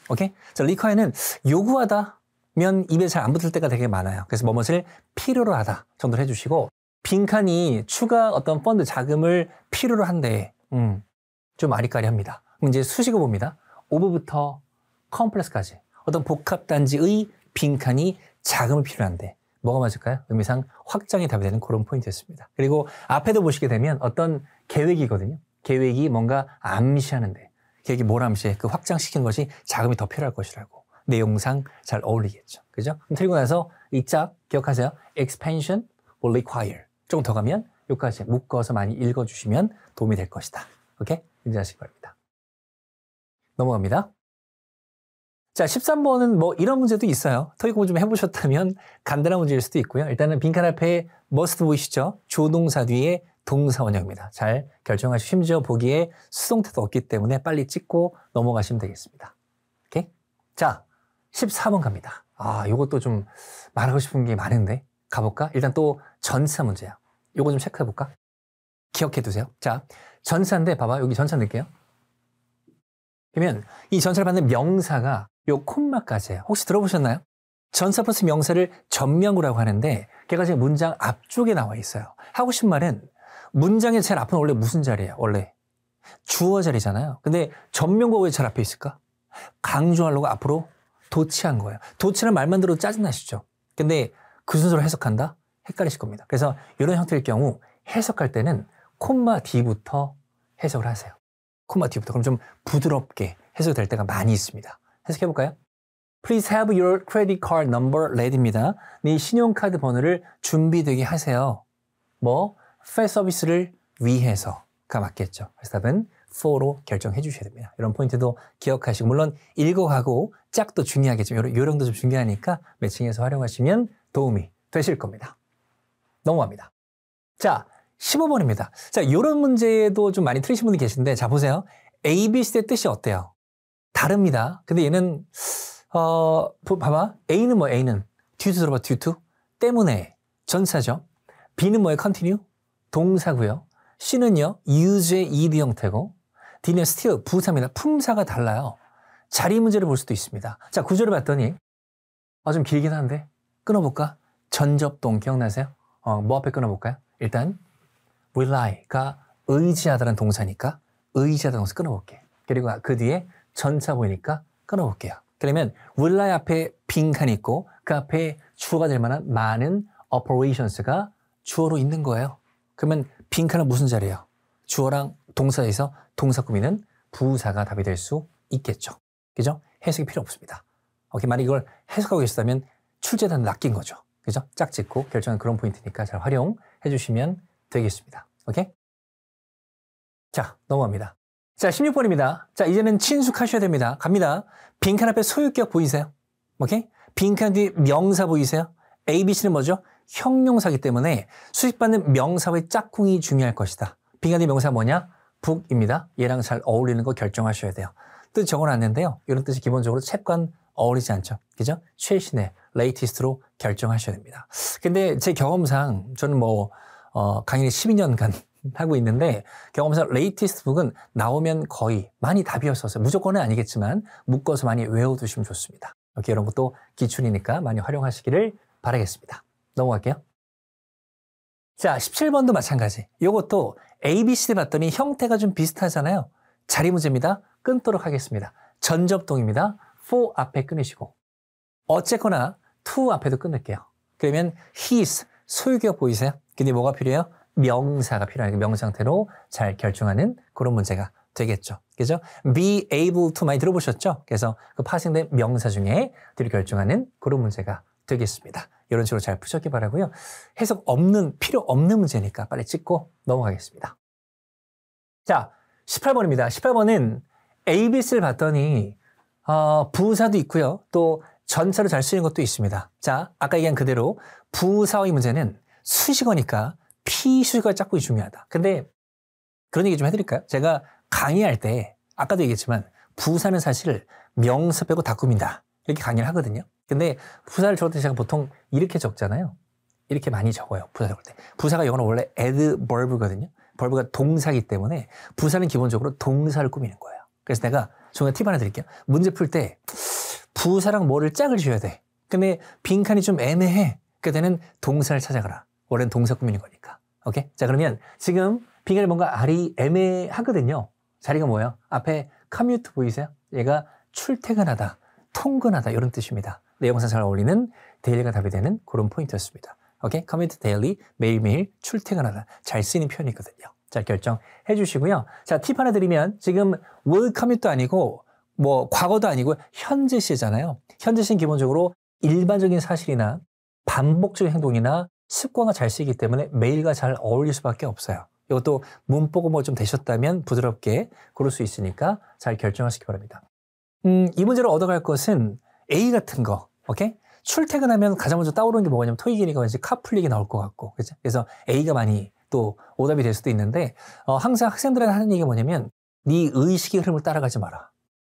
오케이? 자, require는 요구하다면 입에 잘 안 붙을 때가 되게 많아요. 그래서 뭐뭇을 필요로 하다 정도로 해주시고 빈칸이 추가 어떤 펀드 자금을 필요로 한데 좀 아리까리합니다. 그럼 이제 수식어 봅니다. 오브부터 컴플렉스까지 어떤 복합단지의 빈칸이 작음이 필요한데 뭐가 맞을까요? 의미상 확장이 답이 되는 그런 포인트였습니다. 그리고 앞에도 보시게 되면 어떤 계획이거든요. 계획이 뭔가 암시하는데 계획이 뭘 암시해? 그 확장시키는 것이 자금이 더 필요할 것이라고. 내용상 잘 어울리겠죠. 그죠? 그리고 나서 이 짝 기억하세요. expansion will require. 조금 더 가면 여기까지 묶어서 많이 읽어주시면 도움이 될 것이다. 오케이? 인지하시기 바랍니다. 넘어갑니다. 자, 13번은 뭐 이런 문제도 있어요. 토익 공부 좀 해보셨다면 간단한 문제일 수도 있고요. 일단은 빈칸 앞에 must 보이시죠? 조동사 뒤에 동사 원형입니다. 잘 결정하시고 심지어 보기에 수동태도 없기 때문에 빨리 찍고 넘어가시면 되겠습니다. 오케이? 자, 14번 갑니다. 아, 요것도 좀 말하고 싶은 게 많은데 가볼까? 일단 또 전사 문제야. 요거 좀 체크해볼까? 기억해 두세요. 자, 전사인데 봐봐. 여기 전사 넣을게요. 그러면 이 전사를 받는 명사가 요 콤마까지예요. 혹시 들어보셨나요? 전사 플러스 명사를 전명구라고 하는데 걔가 지금 문장 앞쪽에 나와 있어요. 하고 싶은 말은 문장의 제일 앞은 원래 무슨 자리예요? 원래 주어 자리잖아요. 근데 전명구가 왜 제일 앞에 있을까? 강조하려고 앞으로 도치한 거예요. 도치라는 말만 들어도 짜증나시죠? 근데 그 순서로 해석한다? 헷갈리실 겁니다. 그래서 이런 형태일 경우 해석할 때는 콤마 D부터 해석을 하세요. 콤마 D부터. 그럼 좀 부드럽게 해석이 될 때가 많이 있습니다. 해석해볼까요? Please have your credit card number ready입니다. 네 신용카드 번호를 준비되게 하세요. 뭐? 팬 서비스를 위해서가 맞겠죠. 그래서 답은 for로 결정해 주셔야 됩니다. 이런 포인트도 기억하시고 물론 읽어가고 짝도 중요하겠지만 요령도 좀 중요하니까 매칭해서 활용하시면 도움이 되실 겁니다. 넘어갑니다. 자, 15번입니다. 자, 이런 문제도 좀 많이 틀리신 분이 계신데 자, 보세요. A, B, C의 뜻이 어때요? 다릅니다. 근데 얘는 봐봐. A는 뭐 A는 due to 들어봐. due to 때문에 전사죠. B는 뭐예요? continue 동사고요. C는요. use의 ed 형태고 D는 still 부사입니다. 품사가 달라요. 자리 문제를 볼 수도 있습니다. 자, 구조를 봤더니 좀 길긴 한데 끊어볼까? 전접동 기억나세요? 뭐 앞에 끊어볼까요? 일단 rely가 의지하다는 동사니까 의지하다는 동사 끊어볼게. 그리고 그 뒤에 전차 보이니까 끊어볼게요. 그러면 rely 앞에 빈칸이 있고 그 앞에 주어가 될 만한 많은 operations가 주어로 있는 거예요. 그러면 빈칸은 무슨 자리예요? 주어랑 동사에서 동사 꾸미는 부사가 답이 될 수 있겠죠. 그죠? 해석이 필요 없습니다. 오케이, 만약 이걸 해석하고 계시다면 출제단을 낚인 거죠. 그죠? 짝 짓고 결정한 그런 포인트니까 잘 활용해 주시면 되겠습니다. 오케이? 자, 넘어갑니다. 자, 16번입니다. 자, 이제는 친숙하셔야 됩니다. 갑니다. 빈칸 앞에 소유격 보이세요? 오케이? 빈칸 뒤에 명사 보이세요? A, B, C는 뭐죠? 형용사이기 때문에 수식받는 명사의 짝꿍이 중요할 것이다. 빈칸 뒤에 명사가 뭐냐? 북입니다. 얘랑 잘 어울리는 거 결정하셔야 돼요. 뜻 적어놨는데요. 이런 뜻이 기본적으로 챗과 어울리지 않죠. 그죠? 최신의 레이티스트로 결정하셔야 됩니다. 근데 제 경험상 저는 뭐 강의를 12년간 하고 있는데 경험상 레이티스트 북은 나오면 거의 많이 답이었어서 무조건은 아니겠지만 묶어서 많이 외워두시면 좋습니다. 이렇게 이런 것도 기출이니까 많이 활용하시기를 바라겠습니다. 넘어갈게요. 자, 17번도 마찬가지. 이것도 A, B, C 봤더니 형태가 좀 비슷하잖아요. 자리 문제입니다. 끊도록 하겠습니다. 전접동입니다. for 앞에 끊으시고 어쨌거나 to 앞에도 끊을게요. 그러면 his 소유격 보이세요? 근데 뭐가 필요해요? 명사가 필요하니까 명사 형태로 잘 결정하는 그런 문제가 되겠죠. 그죠? be able to 많이 들어보셨죠? 그래서 그 파생된 명사 중에 뒤를 결정하는 그런 문제가 되겠습니다. 이런 식으로 잘 푸셨기 바라고요. 해석 없는, 필요 없는 문제니까 빨리 찍고 넘어가겠습니다. 자, 18번입니다. 18번은 A, B, C를 봤더니 부사도 있고요. 또 전차로 잘 쓰이는 것도 있습니다. 자, 아까 얘기한 그대로 부사의 문제는 수식어니까 피수식어가 짝꿍이 중요하다. 근데 그런 얘기 좀 해드릴까요? 제가 강의할 때 아까도 얘기했지만 부사는 사실 명사 빼고 다 꾸민다. 이렇게 강의를 하거든요. 근데 부사를 적을 때 제가 보통 이렇게 적잖아요. 이렇게 많이 적어요. 부사 적을 때. 부사가 영어는 원래 adverb거든요. verb가 동사이기 때문에 부사는 기본적으로 동사를 꾸미는 거예요. 그래서 내가 중간에 팁 하나 드릴게요. 문제 풀 때 부사랑 뭐를 짝을 지어야 돼. 근데 빈칸이 좀 애매해. 그때는 동사를 찾아가라. 원래는 동사 꾸미는 거니까. 오케이? 자, 그러면 지금 빈칸이 뭔가 알이 애매하거든요. 자리가 뭐예요? 앞에 commute 보이세요? 얘가 출퇴근하다, 통근하다 이런 뜻입니다. 내용상 잘 어울리는 daily가 답이 되는 그런 포인트였습니다. 오케이? commute daily, 매일매일 출퇴근하다. 잘 쓰이는 표현이거든요. 잘 결정해 주시고요. 자, 팁 하나 드리면 지금 will commute도 아니고 뭐 과거도 아니고 현재 시잖아요. 현재 시는 기본적으로 일반적인 사실이나 반복적인 행동이나 습관과 잘 쓰이기 때문에 매일과 잘 어울릴 수밖에 없어요. 이것도 문법고 뭐 좀 되셨다면 부드럽게 고를 수 있으니까 잘 결정하시기 바랍니다. 이 문제로 얻어갈 것은 A 같은 거, 오케이? 출퇴근하면 가장 먼저 떠오르는 게 뭐냐면 토익이니까 왠지 카풀릭이 나올 것 같고, 그죠? 그래서 A가 많이 또 오답이 될 수도 있는데, 항상 학생들한테 하는 얘기가 뭐냐면, 네 의식의 흐름을 따라가지 마라.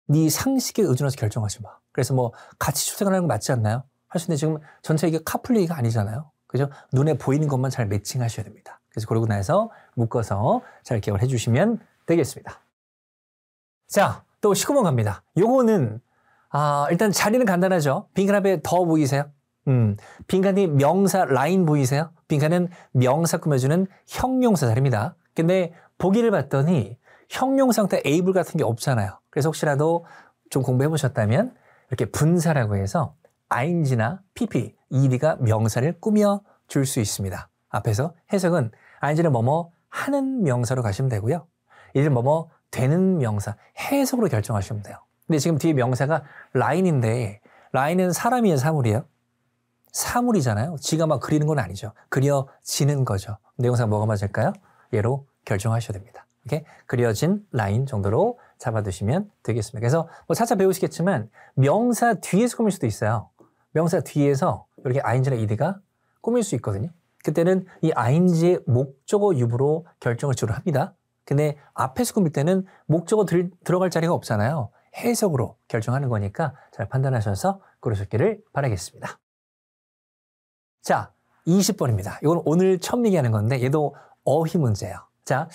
네 상식에 의존해서 결정하지 마. 그래서 뭐 같이 출퇴근하는 거 맞지 않나요? 할 수 있는데 지금 전체 이게 카풀릭이가 아니잖아요. 그죠? 눈에 보이는 것만 잘 매칭하셔야 됩니다. 그래서 그러고 나서 묶어서 잘 기억을 해주시면 되겠습니다. 자, 또 19번 갑니다. 요거는 일단 자리는 간단하죠. 빈칸 앞에 더 보이세요? 빈칸이 명사 라인 보이세요? 빈칸은 명사 꾸며주는 형용사 자리입니다. 근데 보기를 봤더니 형용사 형태 able 같은 게 없잖아요. 그래서 혹시라도 좀 공부해 보셨다면 이렇게 분사라고 해서 ing나 pp, ed가 명사를 꾸며줄 수 있습니다. 앞에서 해석은 ing는 뭐뭐 하는 명사로 가시면 되고요. 이를 뭐뭐 되는 명사, 해석으로 결정하시면 돼요. 근데 지금 뒤에 명사가 라인인데 라인은 사람이에요, 사물이에요? 사물이잖아요. 지가 막 그리는 건 아니죠. 그려지는 거죠. 내용상 뭐가 맞을까요? 얘로 결정하셔야 됩니다. 이렇게 그려진 라인 정도로 잡아두시면 되겠습니다. 그래서 뭐 차차 배우시겠지만 명사 뒤에서 꾸밀 수도 있어요. 명사 뒤에서 이렇게 ing나 ed가 꾸밀 수 있거든요. 그때는 이 ing의 목적어 유부로 결정을 주로 합니다. 근데 앞에서 꾸밀 때는 목적어 들어갈 자리가 없잖아요. 해석으로 결정하는 거니까 잘 판단하셔서 그러셨기를 바라겠습니다. 자, 20번입니다. 이건 오늘 처음 얘기하는 건데 얘도 어휘 문제예요. 자,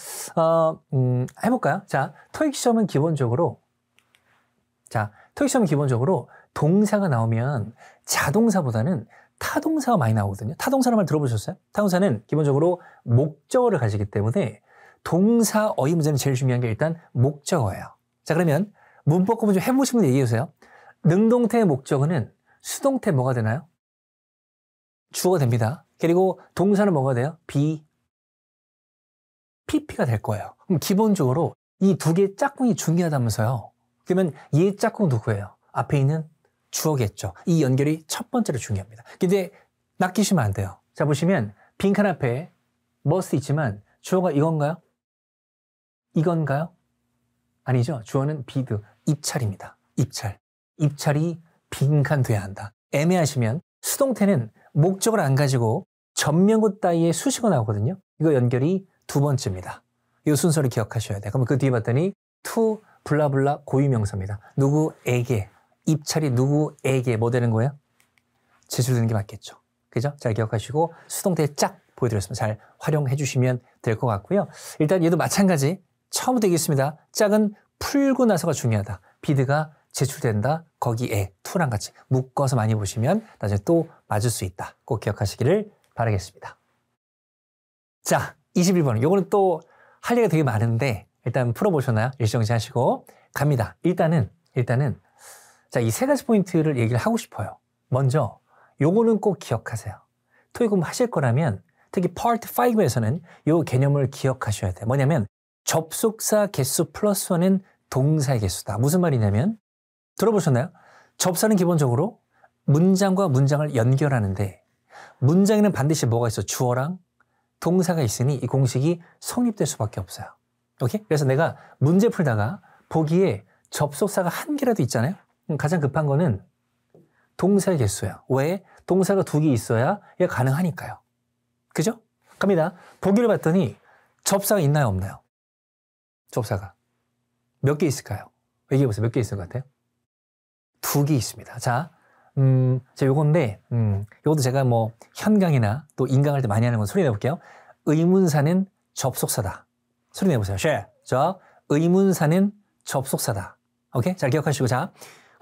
해볼까요? 자, 토익 시험은 기본적으로 동사가 나오면 자동사보다는 타동사가 많이 나오거든요. 타동사라는 말 들어보셨어요? 타동사는 기본적으로 목적어를 가지기 때문에 동사 어휘 문제는 제일 중요한 게 일단 목적어예요. 자, 그러면 문법 공부 좀 해보신 분 얘기해 주세요. 능동태의 목적어는 수동태 뭐가 되나요? 주어가 됩니다. 그리고 동사는 뭐가 돼요? PP가 될 거예요. 그럼 기본적으로 이 두 개의 짝꿍이 중요하다면서요. 그러면 얘 짝꿍 누구예요? 앞에 있는 주어겠죠. 이 연결이 첫 번째로 중요합니다. 근데 낚이시면 안 돼요. 자, 보시면 빈칸 앞에 must 있지만 주어가 이건가요? 이건가요? 아니죠. 주어는 be, 입찰입니다. 입찰이 빈칸 돼야 한다. 애매하시면 수동태는 목적을 안 가지고 전면구 따위에 수식어 나오거든요. 이거 연결이 두 번째입니다. 이 순서를 기억하셔야 돼요. 그럼 그 뒤에 봤더니 to 블라블라 고유명사입니다. 누구에게, 입찰이 누구에게 뭐 되는 거예요? 제출되는 게 맞겠죠. 그죠? 잘 기억하시고 수동태 짝 보여드렸습니다. 잘 활용해 주시면 될 것 같고요. 일단 얘도 마찬가지 처음부터 얘기했습니다. 짝은 풀고 나서가 중요하다. 비드가 제출된다. 거기에 to랑 같이 묶어서 많이 보시면 나중에 또 맞을 수 있다. 꼭 기억하시기를 바라겠습니다. 자, 21번. 요거는 또 할 얘기가 되게 많은데 일단 풀어보셨나요? 일정지 하시고 갑니다. 일단은 자, 이 세 가지 포인트를 얘기를 하고 싶어요. 먼저 요거는 꼭 기억하세요. 토익 공부 하실 거라면 특히 파트 5에서는 요 개념을 기억하셔야 돼요. 뭐냐면 접속사 개수 플러스 1은 동사의 개수다. 무슨 말이냐면 들어보셨나요? 접사는 기본적으로 문장과 문장을 연결하는데 문장에는 반드시 뭐가 있어? 주어랑 동사가 있으니 이 공식이 성립될 수밖에 없어요. 오케이? 그래서 내가 문제 풀다가 보기에 접속사가 한 개라도 있잖아요. 가장 급한 거는 동사의 개수예요. 왜? 동사가 두 개 있어야 이게 가능하니까요. 그죠? 갑니다. 보기를 봤더니 접사가 있나요? 없나요? 접사가. 몇 개 있을까요? 얘기해보세요. 몇 개 있을 것 같아요? 두 개 있습니다. 자, 요건데, 요것도 제가 뭐 현강이나 또 인강할 때 많이 하는 건 소리 내볼게요. 의문사는 접속사다. 소리 내보세요. share. 자, 의문사는 접속사다. 오케이? 잘 기억하시고. 자,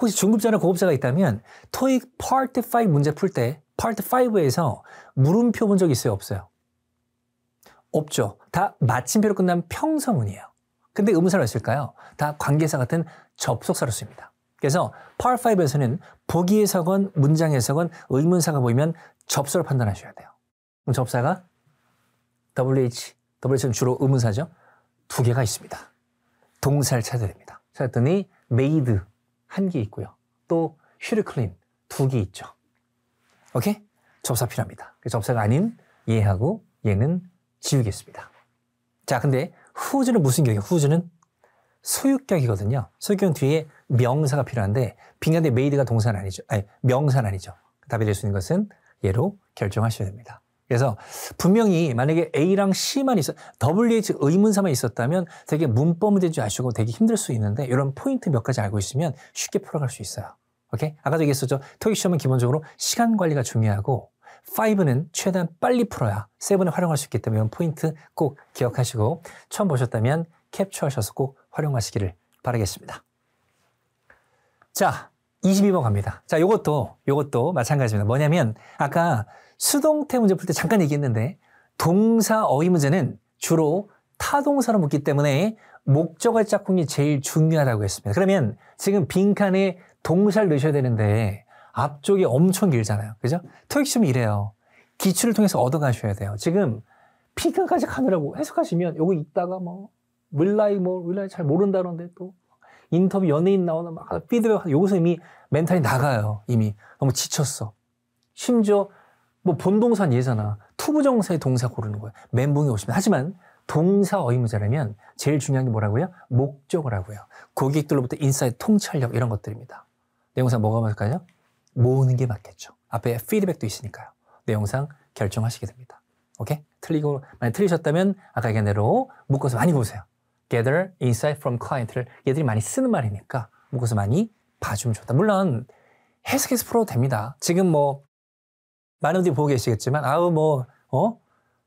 혹시 중급자나 고급자가 있다면 토익 파트 5 문제 풀 때 파트 5에서 물음표 본 적 있어요? 없어요? 없죠. 다 마침표로 끝난 평서문이에요. 근데 의문사로 했을까요? 다 관계사 같은 접속사로 씁니다. 그래서 Part 5에서는 보기 해석은 문장 해석은 의문사가 보이면 접속을 판단하셔야 돼요. 그럼 접사가 WH는 주로 의문사죠. 두 개가 있습니다. 동사를 찾아야 됩니다. 찾았더니 made 한 개 있고요. 또 should clean 두 개 있죠. 오케이? 접사 필요합니다. 접사가 아닌 얘하고 얘는 지우겠습니다. 자, 근데 whose는 무슨 격이에요? whose는 소유격이거든요. 소유격은 뒤에 명사가 필요한데 빈칸에 made가 동사는 아니죠. 아니, 명사는 아니죠. 답이 될 수 있는 것은 얘로 결정하셔야 됩니다. 그래서 분명히 만약에 A랑 C만 WH 의문사만 있었다면 되게 문법 문제인지 아시고 되게 힘들 수 있는데 이런 포인트 몇 가지 알고 있으면 쉽게 풀어갈 수 있어요. 오케이? 아까도 얘기했었죠. 토익 시험은 기본적으로 시간 관리가 중요하고 5는 최대한 빨리 풀어야 7을 활용할 수 있기 때문에 이런 포인트 꼭 기억하시고 처음 보셨다면 캡처하셔서 꼭 활용하시기를 바라겠습니다. 자, 22번 갑니다. 자, 요것도 마찬가지입니다. 뭐냐면 아까 수동태 문제 풀 때 잠깐 얘기했는데 동사 어휘 문제는 주로 타동사로 묻기 때문에 목적어 짝꿍이 제일 중요하다고 했습니다. 그러면 지금 빈칸에 동사를 넣으셔야 되는데 앞쪽이 엄청 길잖아요. 그죠? 토익 시험이 이래요. 기출을 통해서 얻어가셔야 돼요. 지금 빈칸까지 가느라고 해석하시면 요거 있다가 will I 잘 모른다는데 또 인터뷰 연예인 나오는 막 피드백 여기서 이미 멘탈이 나가요. 이미 너무 지쳤어. 심지어 본동사는 얘잖아. 투부정사의 동사 고르는 거예요. 멘붕이 오시면. 하지만 동사 어휘 문제라면 제일 중요한 게 뭐라고요? 목적어라고요. 고객들로부터 인사이트 통찰력 이런 것들입니다. 내용상 뭐가 맞을까요? 모으는 게 맞겠죠. 앞에 피드백도 있으니까요. 내용상 결정하시게 됩니다. 오케이? 만약 틀리셨다면 아까 얘기한 대로 묶어서 많이 보세요. Gather insight from client를 얘들이 많이 쓰는 말이니까 묶어서 많이 봐주면 좋다. 물론 해석해서 풀어도 됩니다. 지금 많은 분들이 보고 계시겠지만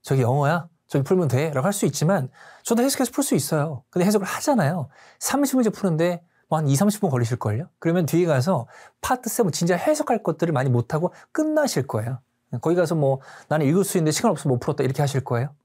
저기 영어야? 저기 풀면 돼? 라고 할 수 있지만 저도 해석해서 풀 수 있어요. 근데 해석을 하잖아요. 30문제 푸는데 한 20-30분 걸리실걸요? 그러면 뒤에 가서 파트 7 진짜 해석할 것들을 많이 못하고 끝나실 거예요. 거기 가서 나는 읽을 수 있는데 시간 없어서 못 풀었다 이렇게 하실 거예요?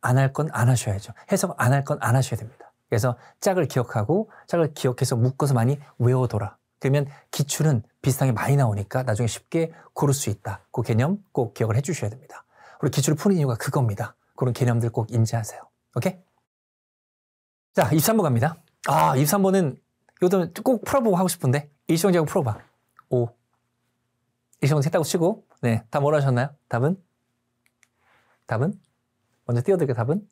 안 할 건 안 하셔야죠. 해석 안 할 건 안 하셔야 됩니다. 그래서 짝을 기억해서 묶어서 많이 외워둬라. 그러면 기출은 비슷하게 많이 나오니까 나중에 쉽게 고를 수 있다. 그 개념 꼭 기억을 해주셔야 됩니다. 우리 기출을 푸는 이유가 그겁니다. 그런 개념들 꼭 인지하세요. 오케이? 자, 23번 갑니다. 23번은 이것도 꼭 풀어보고 하고 싶은데 일시정지하고 풀어봐. 5. 일시정지 했다고 치고 네, 다 뭐라 하셨나요? 답은? 먼저 띄워드릴게요. 답은?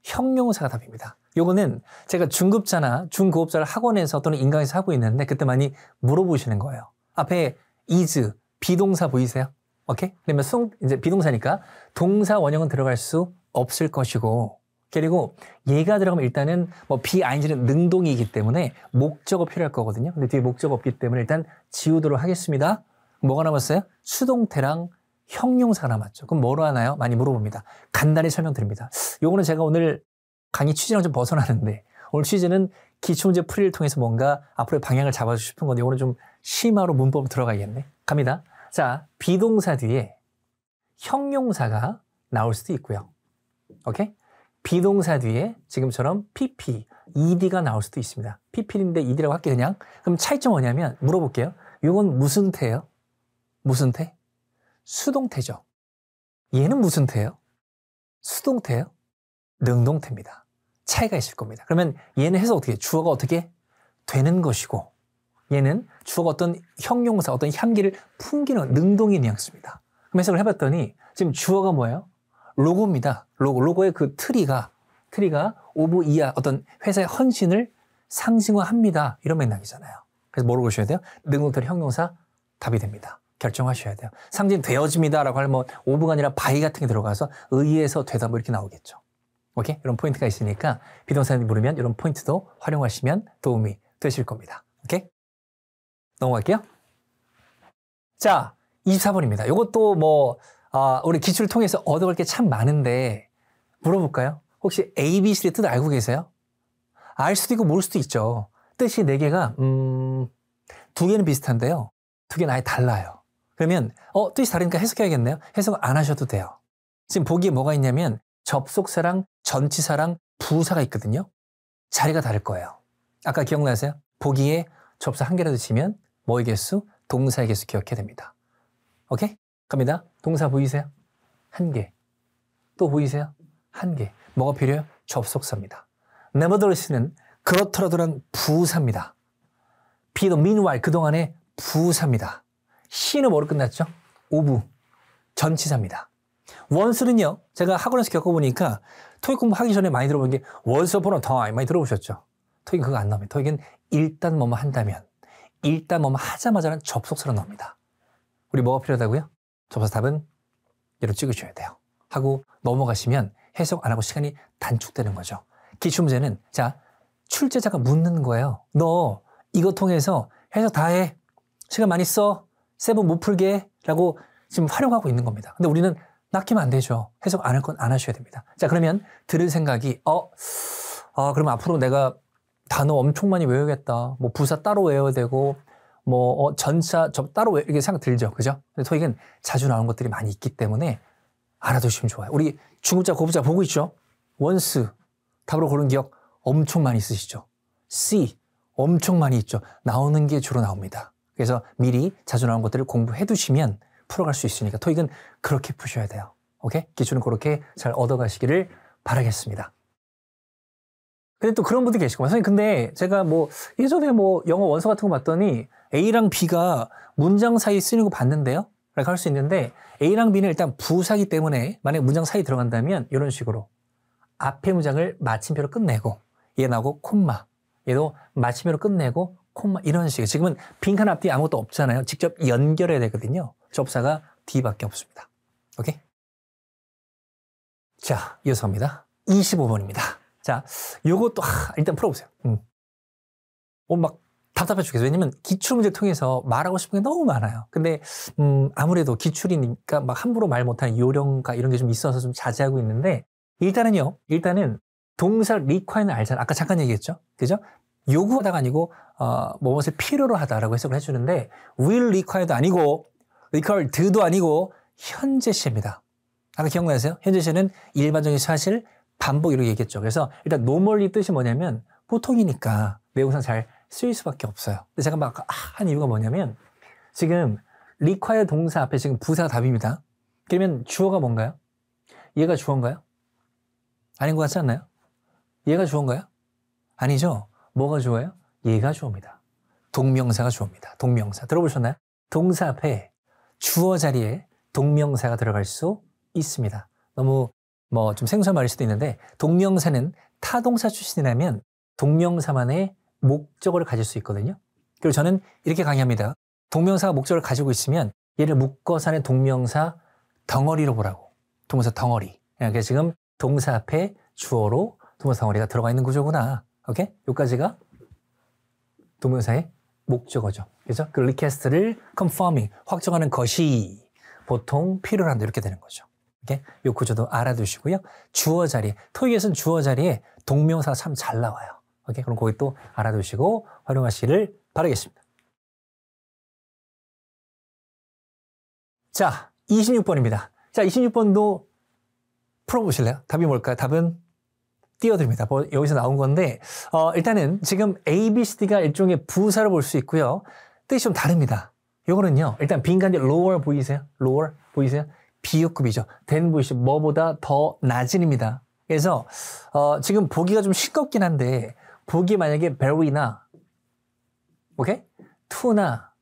형용사가 답입니다. 요거는 제가 중급자나 중고급자를 학원에서 또는 인강에서 하고 있는데 그때 많이 물어보시는 거예요. 앞에 is, 비동사 보이세요? 오케이? 그러면 이제 비동사니까 동사 원형은 들어갈 수 없을 것이고 그리고 얘가 들어가면 일단은 비ing는 능동이기 때문에 목적어 필요할 거거든요. 근데 뒤에 목적어 없기 때문에 일단 지우도록 하겠습니다. 뭐가 남았어요? 수동태랑 형용사가 남았죠. 그럼 뭐로 하나요? 많이 물어봅니다. 간단히 설명드립니다. 요거는 제가 오늘 강의 취지랑 좀 벗어나는데 오늘 취지는 기출문제 풀이를 통해서 뭔가 앞으로의 방향을 잡아주고 싶은 건데 오늘 좀 심화로 문법으로 들어가야겠네. 갑니다. 자, 비동사 뒤에 형용사가 나올 수도 있고요. 오케이? 비동사 뒤에 지금처럼 PP, ED가 나올 수도 있습니다. PP인데 ED라고 할게요, 그냥. 그럼 차이점 뭐냐면 물어볼게요. 이건 무슨 태예요? 무슨 태? 수동태죠. 얘는 무슨 태예요? 수동태예요? 능동태입니다. 차이가 있을 겁니다. 그러면 얘는 해서 어떻게 주어가 어떻게 되는 것이고 얘는 주어가 어떤 형용사, 어떤 향기를 풍기는 능동의 뉘앙스입니다. 그럼 해석을 해봤더니 지금 주어가 뭐예요? 로고입니다. 로고의 그 트리가 오브 이하 어떤 회사의 헌신을 상징화합니다. 이런 맥락이잖아요. 그래서 뭐로 보셔야 돼요? 능동태 형용사 답이 됩니다. 결정하셔야 돼요. 상징되어집니다라고 하면 오브가 아니라 바이 같은 게 들어가서 의해서 되다 이렇게 나오겠죠. 오케이? 이런 포인트가 있으니까 비동사를 물으면 이런 포인트도 활용하시면 도움이 되실 겁니다. 오케이? 넘어갈게요. 자, 24번입니다. 이것도 우리 기출을 통해서 얻어갈 게 참 많은데 물어볼까요? 혹시 A, B, C의 뜻 알고 계세요? 알 수도 있고 모를 수도 있죠. 뜻이 4개가 2개는 비슷한데요. 2개는 아예 달라요. 그러면 뜻이 다르니까 해석해야겠네요. 해석 안 하셔도 돼요. 지금 보기에 뭐가 있냐면 접속사랑 전치사랑 부사가 있거든요. 자리가 다를 거예요. 아까 기억나세요? 보기에 접수 한 개라도 치면 뭐의 개수? 동사의 개수 기억해야 됩니다. 오케이? 갑니다. 동사 보이세요? 한 개. 또 보이세요? 한 개. 뭐가 필요해요? 접속사입니다. nevertheless는 그렇더라도란 부사입니다. be the meanwhile 그동안의 부사입니다. she는 뭐로 끝났죠? of 전치사입니다. once는요. 제가 학원에서 겪어보니까 토익 공부하기 전에 많이 들어본 게 once upon a time 많이 들어보셨죠? 토익은 그거 안 나옵니다. 토익은 일단 뭐뭐 한다면 일단 뭐뭐 하자마자는 접속사로 나옵니다. 우리 뭐가 필요하다고요? 접속사 답은 얘로 찍으셔야 돼요. 하고 넘어가시면 해석 안 하고 시간이 단축되는 거죠. 기출문제는 자 출제자가 묻는 거예요. 너 이거 통해서 해석 다 해. 시간 많이 써. 세분 못 풀게 라고 지금 활용하고 있는 겁니다. 근데 우리는 낚이면 안 되죠. 해석 안 할 건 안 하셔야 됩니다. 자 그러면 들을 생각이 그럼 앞으로 내가 단어 엄청 많이 외워야겠다. 뭐 부사 따로 외워야 되고 뭐 전차 따로 이렇게 생각 들죠. 그죠? 근데 토익은 자주 나오는 것들이 많이 있기 때문에 알아두시면 좋아요. 우리 중급자, 고급자 보고 있죠? 원스 답으로 고른 기억 엄청 많이 쓰시죠? C 엄청 많이 있죠? 나오는 게 주로 나옵니다. 그래서 미리 자주 나오는 것들을 공부해 두시면 풀어갈 수 있으니까 토익은 그렇게 푸셔야 돼요. 오케이? 기출은 그렇게 잘 얻어가시기를 바라겠습니다. 근데 또 그런 분들 계시고 선생님 근데 제가 뭐 예전에 뭐 영어 원서 같은 거 봤더니 A랑 B가 문장 사이 쓰는 거 봤는데요? 라고 할 수 있는데 A랑 B는 일단 부사기 때문에 만약에 문장 사이 들어간다면 이런 식으로 앞에 문장을 마침표로 끝내고 얘 나오고 콤마 얘도 마침표로 끝내고 콤마 이런 식의 지금은 빈칸 앞뒤 아무것도 없잖아요. 직접 연결해야 되거든요. 접사가 D밖에 없습니다. 오케이? 자, 이어서 갑니다. 25번입니다. 자, 요것도 일단 풀어보세요. 막 답답해 죽겠어요. 왜냐면 기출문제를 통해서 말하고 싶은 게 너무 많아요. 근데 아무래도 기출이니까 막 함부로 말 못하는 요령과 이런 게 좀 있어서 좀 자제하고 있는데 일단은 동사 require는 알잖아요. 아까 잠깐 얘기했죠. 그죠? 요구하다가 아니고 무엇을 필요로 하다라고 해석을 해주는데 will require도 아니고 required도 아니고 현재 시입니다. 아까 기억나세요? 현재 시는 일반적인 사실, 반복 이렇게 얘기했죠. 그래서 일단 normally 뜻이 뭐냐면 보통이니까 내용상 잘 쓰일 수밖에 없어요. 근데 제가 막 한 이유가 뭐냐면 지금 require 동사 앞에 지금 부사가 답입니다. 그러면 주어가 뭔가요? 얘가 주어인가요? 아닌 것 같지 않나요? 얘가 주어인가요? 아니죠. 뭐가 주어예요? 얘가 주어입니다. 동명사가 주어입니다. 동명사. 들어보셨나요? 동사 앞에 주어 자리에 동명사가 들어갈 수 있습니다. 너무 뭐 좀 생소한 말일 수도 있는데 동명사는 타동사 출신이라면 동명사만의 목적어를 가질 수 있거든요. 그리고 저는 이렇게 강의합니다. 동명사가 목적어를 가지고 있으면 얘를 묶어서 하는 동명사 덩어리로 보라고. 동명사 덩어리. 그러니까 지금 동사 앞에 주어로 동명사 덩어리가 들어가 있는 구조구나. 오케이? 여기까지가 동명사의 목적어죠. 그래서 그 request를 confirming, 확정하는 것이 보통 필요한데 이렇게 되는 거죠. 오케이? 이 구조도 알아두시고요. 주어 자리에, 토익에서는 주어 자리에 동명사가 참 잘 나와요. 오케이? 그럼 거기 또 알아두시고 활용하시기를 바라겠습니다. 자, 26번입니다. 자, 26번도 풀어보실래요? 답이 뭘까요? 답은 띄워드립니다. 여기서 나온 건데 일단은 지금 A, B, C, D가 일종의 부사를 볼 수 있고요. 뜻이 좀 다릅니다. 이거는요. 일단 빈칸에 lower 보이세요? lower 보이세요? 비교급이죠. than 보이시죠? 뭐보다 더 낮은입니다. 그래서 지금 보기가 좀 싱겁긴 한데 보기 만약에 very나 오케이? to나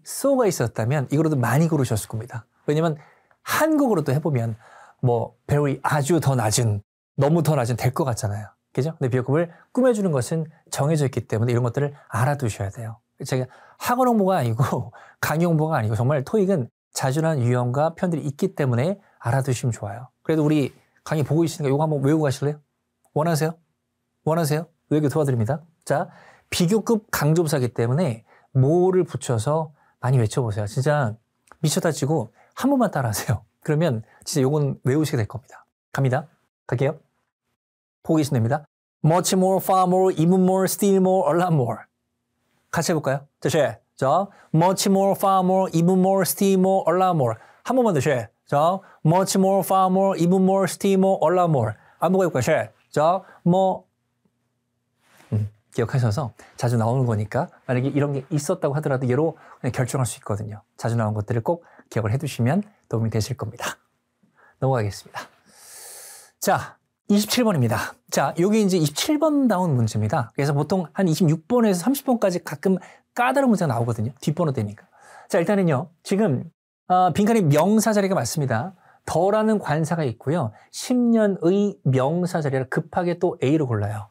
so가 있었다면 이거로도 많이 고르셨을 겁니다. 왜냐면 한국어로 또 해보면 뭐 very 아주 더 낮은 너무 더 낮은 될 것 같잖아요. 그죠? 근데 비교급을 꾸며주는 것은 정해져 있기 때문에 이런 것들을 알아두셔야 돼요. 제가 학원 홍보가 아니고 강의 홍보가 아니고 정말 토익은 자주 나는 유형과 표현들이 있기 때문에 알아두시면 좋아요. 그래도 우리 강의 보고 있으니까 이거 한번 외우고 가실래요? 원하세요? 원하세요? 외우기 도와드립니다. 자, 비교급 강조부사이기 때문에 뭐를 붙여서 많이 외쳐보세요. 진짜 미쳤다 치고 한 번만 따라하세요. 그러면 진짜 요건 외우시게 될 겁니다. 갑니다. 갈게요. 보고 계시면 됩니다. Much more, far more, even more, still more, a lot more. 같이 해볼까요? 자, 쉐. 자, much more, far more, even more, still more, a lot more. 한 번만 더 쉐. 자, much more, far more, even more, still more, a lot more. 안 보고 해볼까요? 쉐. 자, 기억하셔서 자주 나오는 거니까 만약에 이런 게 있었다고 하더라도 얘로 그냥 결정할 수 있거든요. 자주 나온 것들을 꼭 기억을 해두시면 도움이 되실 겁니다. 넘어가겠습니다. 자, 27번입니다. 자, 여기 이제 27번 나온 문제입니다. 그래서 보통 한 26번에서 30번까지 가끔 까다로운 문제가 나오거든요. 뒷번호 되니까. 자, 일단은요. 지금 빈칸이 명사 자리가 맞습니다. 더라는 관사가 있고요. 10년의 명사 자리를 급하게 또 A로 골라요.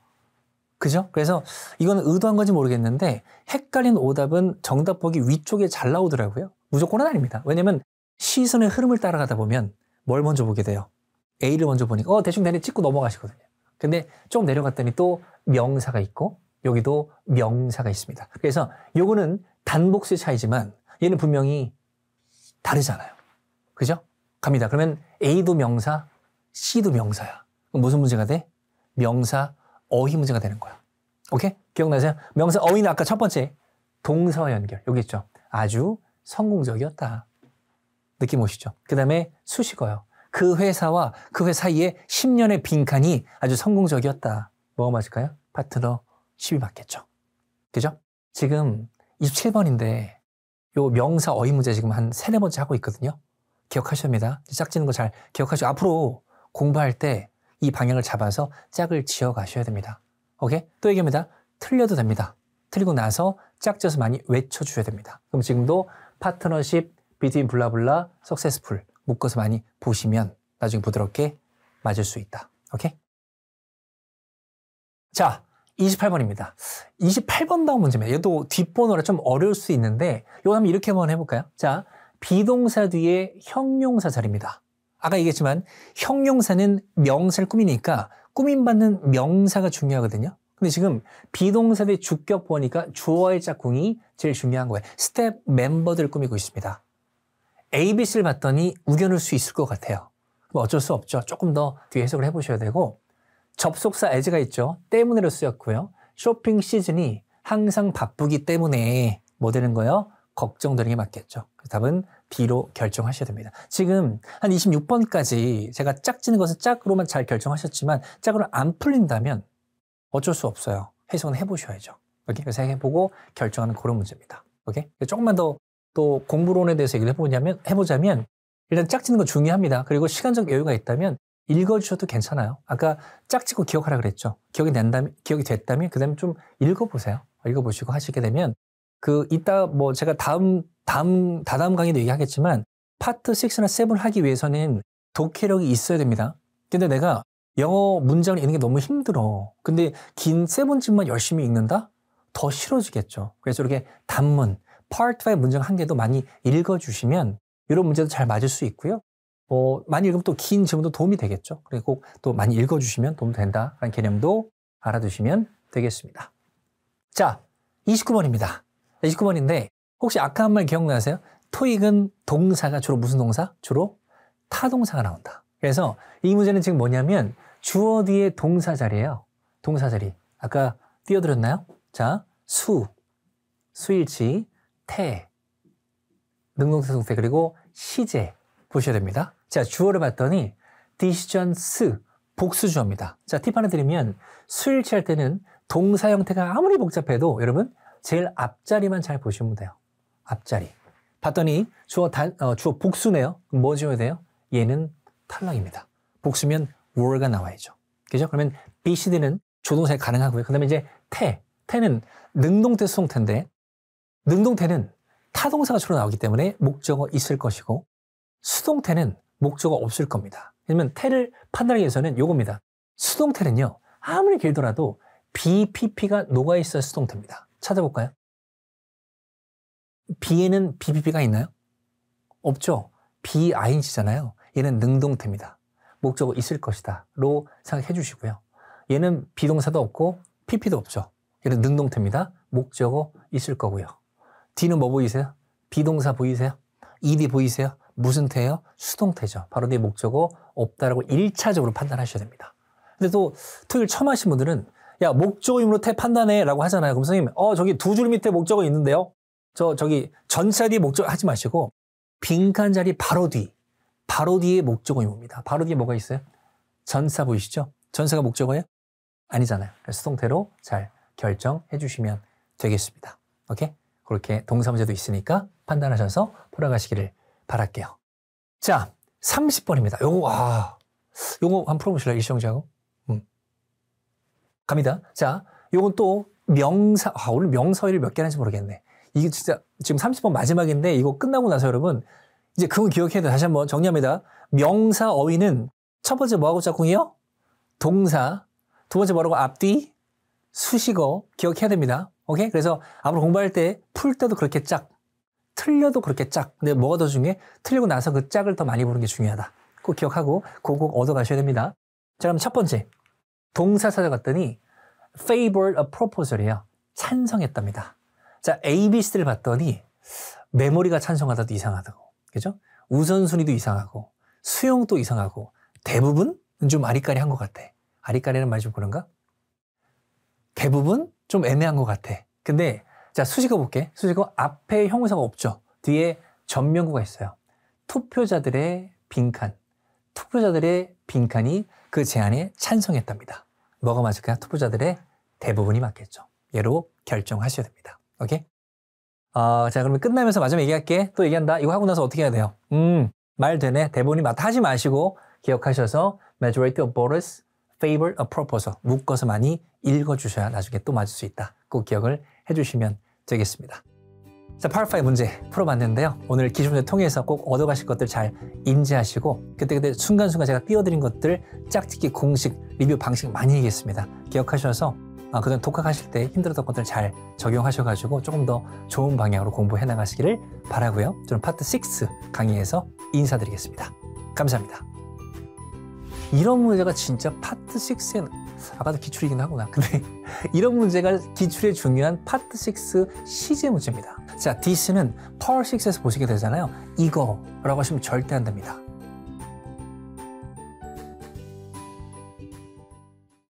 그죠? 그래서 이건 의도한 건지 모르겠는데 헷갈린 오답은 정답 보기 위쪽에 잘 나오더라고요. 무조건은 아닙니다. 왜냐면 시선의 흐름을 따라가다 보면 뭘 먼저 보게 돼요? A를 먼저 보니까 대충 되네 찍고 넘어가시거든요. 근데 조금 내려갔더니 또 명사가 있고 여기도 명사가 있습니다. 그래서 요거는 단복수의 차이지만 얘는 분명히 다르잖아요. 그죠? 갑니다. 그러면 A도 명사, C도 명사야. 그럼 무슨 문제가 돼? 명사, 어휘 문제가 되는 거야. 오케이? 기억나세요? 명사, 어휘는 아까 첫 번째 동사와 연결. 여기 있죠. 아주 성공적이었다. 느낌 오시죠? 그 다음에 수식어요. 그 회사와 그 회사 사이에 10년의 빈칸이 아주 성공적이었다. 뭐가 맞을까요? 파트너 10이 맞겠죠. 그죠? 지금 27번인데 요 명사 어휘 문제 지금 한 3, 4번째 하고 있거든요. 기억하셔야합니다. 짝지는 거 잘 기억하시고 앞으로 공부할 때 이 방향을 잡아서 짝을 지어 가셔야 됩니다. 오케이? 또 얘기합니다. 틀려도 됩니다. 틀리고 나서 짝지어서 많이 외쳐주셔야 됩니다. 그럼 지금도 파트너십, between 블라블라, successful 묶어서 많이 보시면 나중에 부드럽게 맞을 수 있다. 오케이? 자, 28번입니다. 28번 나온 문제입니다. 얘도 뒷번호라 좀 어려울 수 있는데 이거 한번 이렇게 한번 해볼까요? 자, 비동사 뒤에 형용사 자리입니다. 아까 얘기했지만 형용사는 명사를 꾸미니까 꾸밈받는 명사가 중요하거든요. 근데 지금 비동사 뒤에 주격 보니까 주어의 짝꿍이 제일 중요한 거예요. 스텝 멤버들을 꾸미고 있습니다. A, B, C를 봤더니 우겨낼 수 있을 것 같아요. 그럼 어쩔 수 없죠. 조금 더 뒤에 해석을 해보셔야 되고 접속사 as가 있죠. 때문에로 쓰였고요. 쇼핑 시즌이 항상 바쁘기 때문에 뭐 되는 거예요? 걱정되는 게 맞겠죠. 답은 B로 결정하셔야 됩니다. 지금 한 26번까지 제가 짝지는 것은 짝으로만 잘 결정하셨지만 짝으로 안 풀린다면 어쩔 수 없어요. 해석은 해보셔야죠. 오케이? 그래서 해보고 결정하는 그런 문제입니다. 오케이? 조금만 더 또 공부론에 대해서 얘기를 해보자면 일단 짝지는 거 중요합니다. 그리고 시간적 여유가 있다면 읽어주셔도 괜찮아요. 아까 짝짓고 기억하라 그랬죠. 기억이 됐다면 그 다음에 좀 읽어보세요. 읽어보시고 하시게 되면 이따 뭐 제가 다다음 강의도 얘기하겠지만 파트 6나 7 하기 위해서는 독해력이 있어야 됩니다. 근데 내가 영어 문장을 읽는 게 너무 힘들어. 근데 긴 7집만 열심히 읽는다? 더 싫어지겠죠. 그래서 이렇게 단문, 파트 5 문장 한 개도 많이 읽어주시면 이런 문제도 잘 맞을 수 있고요. 많이 읽으면 또 긴 질문도 도움이 되겠죠. 그리고 또 많이 읽어주시면 도움 된다라는 개념도 알아두시면 되겠습니다. 자, 29번입니다. 29번인데 혹시 아까 한 말 기억나세요? 토익은 동사가 주로 무슨 동사? 주로 타동사가 나온다. 그래서 이 문제는 지금 뭐냐면 주어 뒤에 동사 자리예요. 동사 자리. 아까 띄워드렸나요? 자, 수일치, 태, 능동태, 동태 그리고 시제 보셔야 됩니다. 자, 주어를 봤더니 decisions, 복수주어입니다. 자, 팁 하나 드리면 수일치 할 때는 동사 형태가 아무리 복잡해도 여러분 제일 앞자리만 잘 보시면 돼요. 앞자리. 봤더니 주어 복수네요. 그럼 뭐 지어야 돼요? 얘는 탈락입니다. 복수면 were가 나와야죠. 그죠? 그러면 B, C, D는 조동사에 가능하고요. 그 다음에 이제 태는 능동태, 수동태인데 능동태는 타동사가 주로 나오기 때문에 목적어 있을 것이고 수동태는 목적어 없을 겁니다. 왜냐면 태를 판단하기 위해서는 요겁니다. 수동태는요. 아무리 길더라도 BPP가 녹아있어야 수동태입니다. 찾아볼까요? B에는 BPP가 있나요? 없죠. BING잖아요. 얘는 능동태입니다. 목적어 있을 것이다. 로 생각해 주시고요. 얘는 비동사도 없고 PP도 없죠. 얘는 능동태입니다. 목적어 있을 거고요. D는 뭐 보이세요? 비동사 보이세요? ED 보이세요? 무슨 태예요? 수동태죠. 바로 내 목적어 없다라고 1차적으로 판단하셔야 됩니다. 근데 또 토익을 처음 하신 분들은 야, 목적어임으로 태 판단해 라고 하잖아요. 그럼 선생님, 저기 두 줄 밑에 목적어 있는데요? 저기 전차 뒤에 목적어 하지 마시고 빈칸 자리 바로 뒤에 목적어임입니다. 바로 뒤에 뭐가 있어요? 전사 보이시죠? 전사가 목적어예요? 아니잖아요. 그래서 수동태로 잘 결정해 주시면 되겠습니다. 오케이? 그렇게 동사 문제도 있으니까 판단하셔서 풀어가시기를 바랄게요. 자, 30번입니다. 요거 한번 풀어보실래요? 일시정지하고. 갑니다. 자, 요건 또 명사, 오늘 명사어휘를 몇 개 하는지 모르겠네. 이게 진짜 지금 30번 마지막인데 이거 끝나고 나서 여러분 이제 그거 기억해야 돼. 다시 한번 정리합니다. 명사어휘는 첫 번째 뭐하고 짝꿍이요? 동사. 두 번째 뭐라고? 앞뒤, 수식어 기억해야 됩니다. 오케이? 그래서 앞으로 공부할 때 풀 때도 그렇게 짝, 틀려도 그렇게 짝. 근데 뭐가 더 중요해? 틀리고 나서 그 짝을 더 많이 보는 게 중요하다. 꼭 기억하고 그거 꼭 얻어가셔야 됩니다. 자, 그럼 첫 번째. 동사 찾아갔더니 favored a proposal이에요. 찬성했답니다. 자, A, B, C를 봤더니 메모리가 찬성하다도 이상하다고. 그죠? 우선순위도 이상하고 수용도 이상하고 대부분 좀 아리까리한 것 같아. 아리까리는 말이 좀 그런가? 대부분 좀 애매한 것 같아. 근데 자, 수식어 볼게. 수식어 앞에 형용사가 없죠. 뒤에 전명구가 있어요. 투표자들의 빈칸. 투표자들의 빈칸이 그 제안에 찬성했답니다. 뭐가 맞을까요? 투표자들의 대부분이 맞겠죠. 얘로 결정하셔야 됩니다. 오케이? 자, 그러면 끝나면서 마지막 얘기할게. 또 얘기한다. 이거 하고 나서 어떻게 해야 돼요? 말 되네. 대부분이 맞다 하지 마시고 기억하셔서 majority of voters favor a proposal. 묶어서 많이 읽어주셔야 나중에 또 맞을 수 있다. 꼭 기억을 해주시면 되겠습니다. 자, Part 5 문제 풀어봤는데요. 오늘 기출 문제 통해서 꼭 얻어가실 것들 잘 인지하시고 그때그때 순간순간 제가 띄워드린 것들 짝짓기 공식 리뷰 방식 많이 얘기했습니다. 기억하셔서 그전 독학하실 때 힘들었던 것들 잘 적용하셔가지고 조금 더 좋은 방향으로 공부해 나가시기를 바라고요. 저는 파트 6 강의에서 인사드리겠습니다. 감사합니다. 이런 문제가 진짜 파트 6에 아까도 기출이긴 하구나. 근데 이런 문제가 기출에 중요한 파트 6 시제 문제입니다. 자, this는 Part 6에서 보시게 되잖아요. 이거라고 하시면 절대 안 됩니다.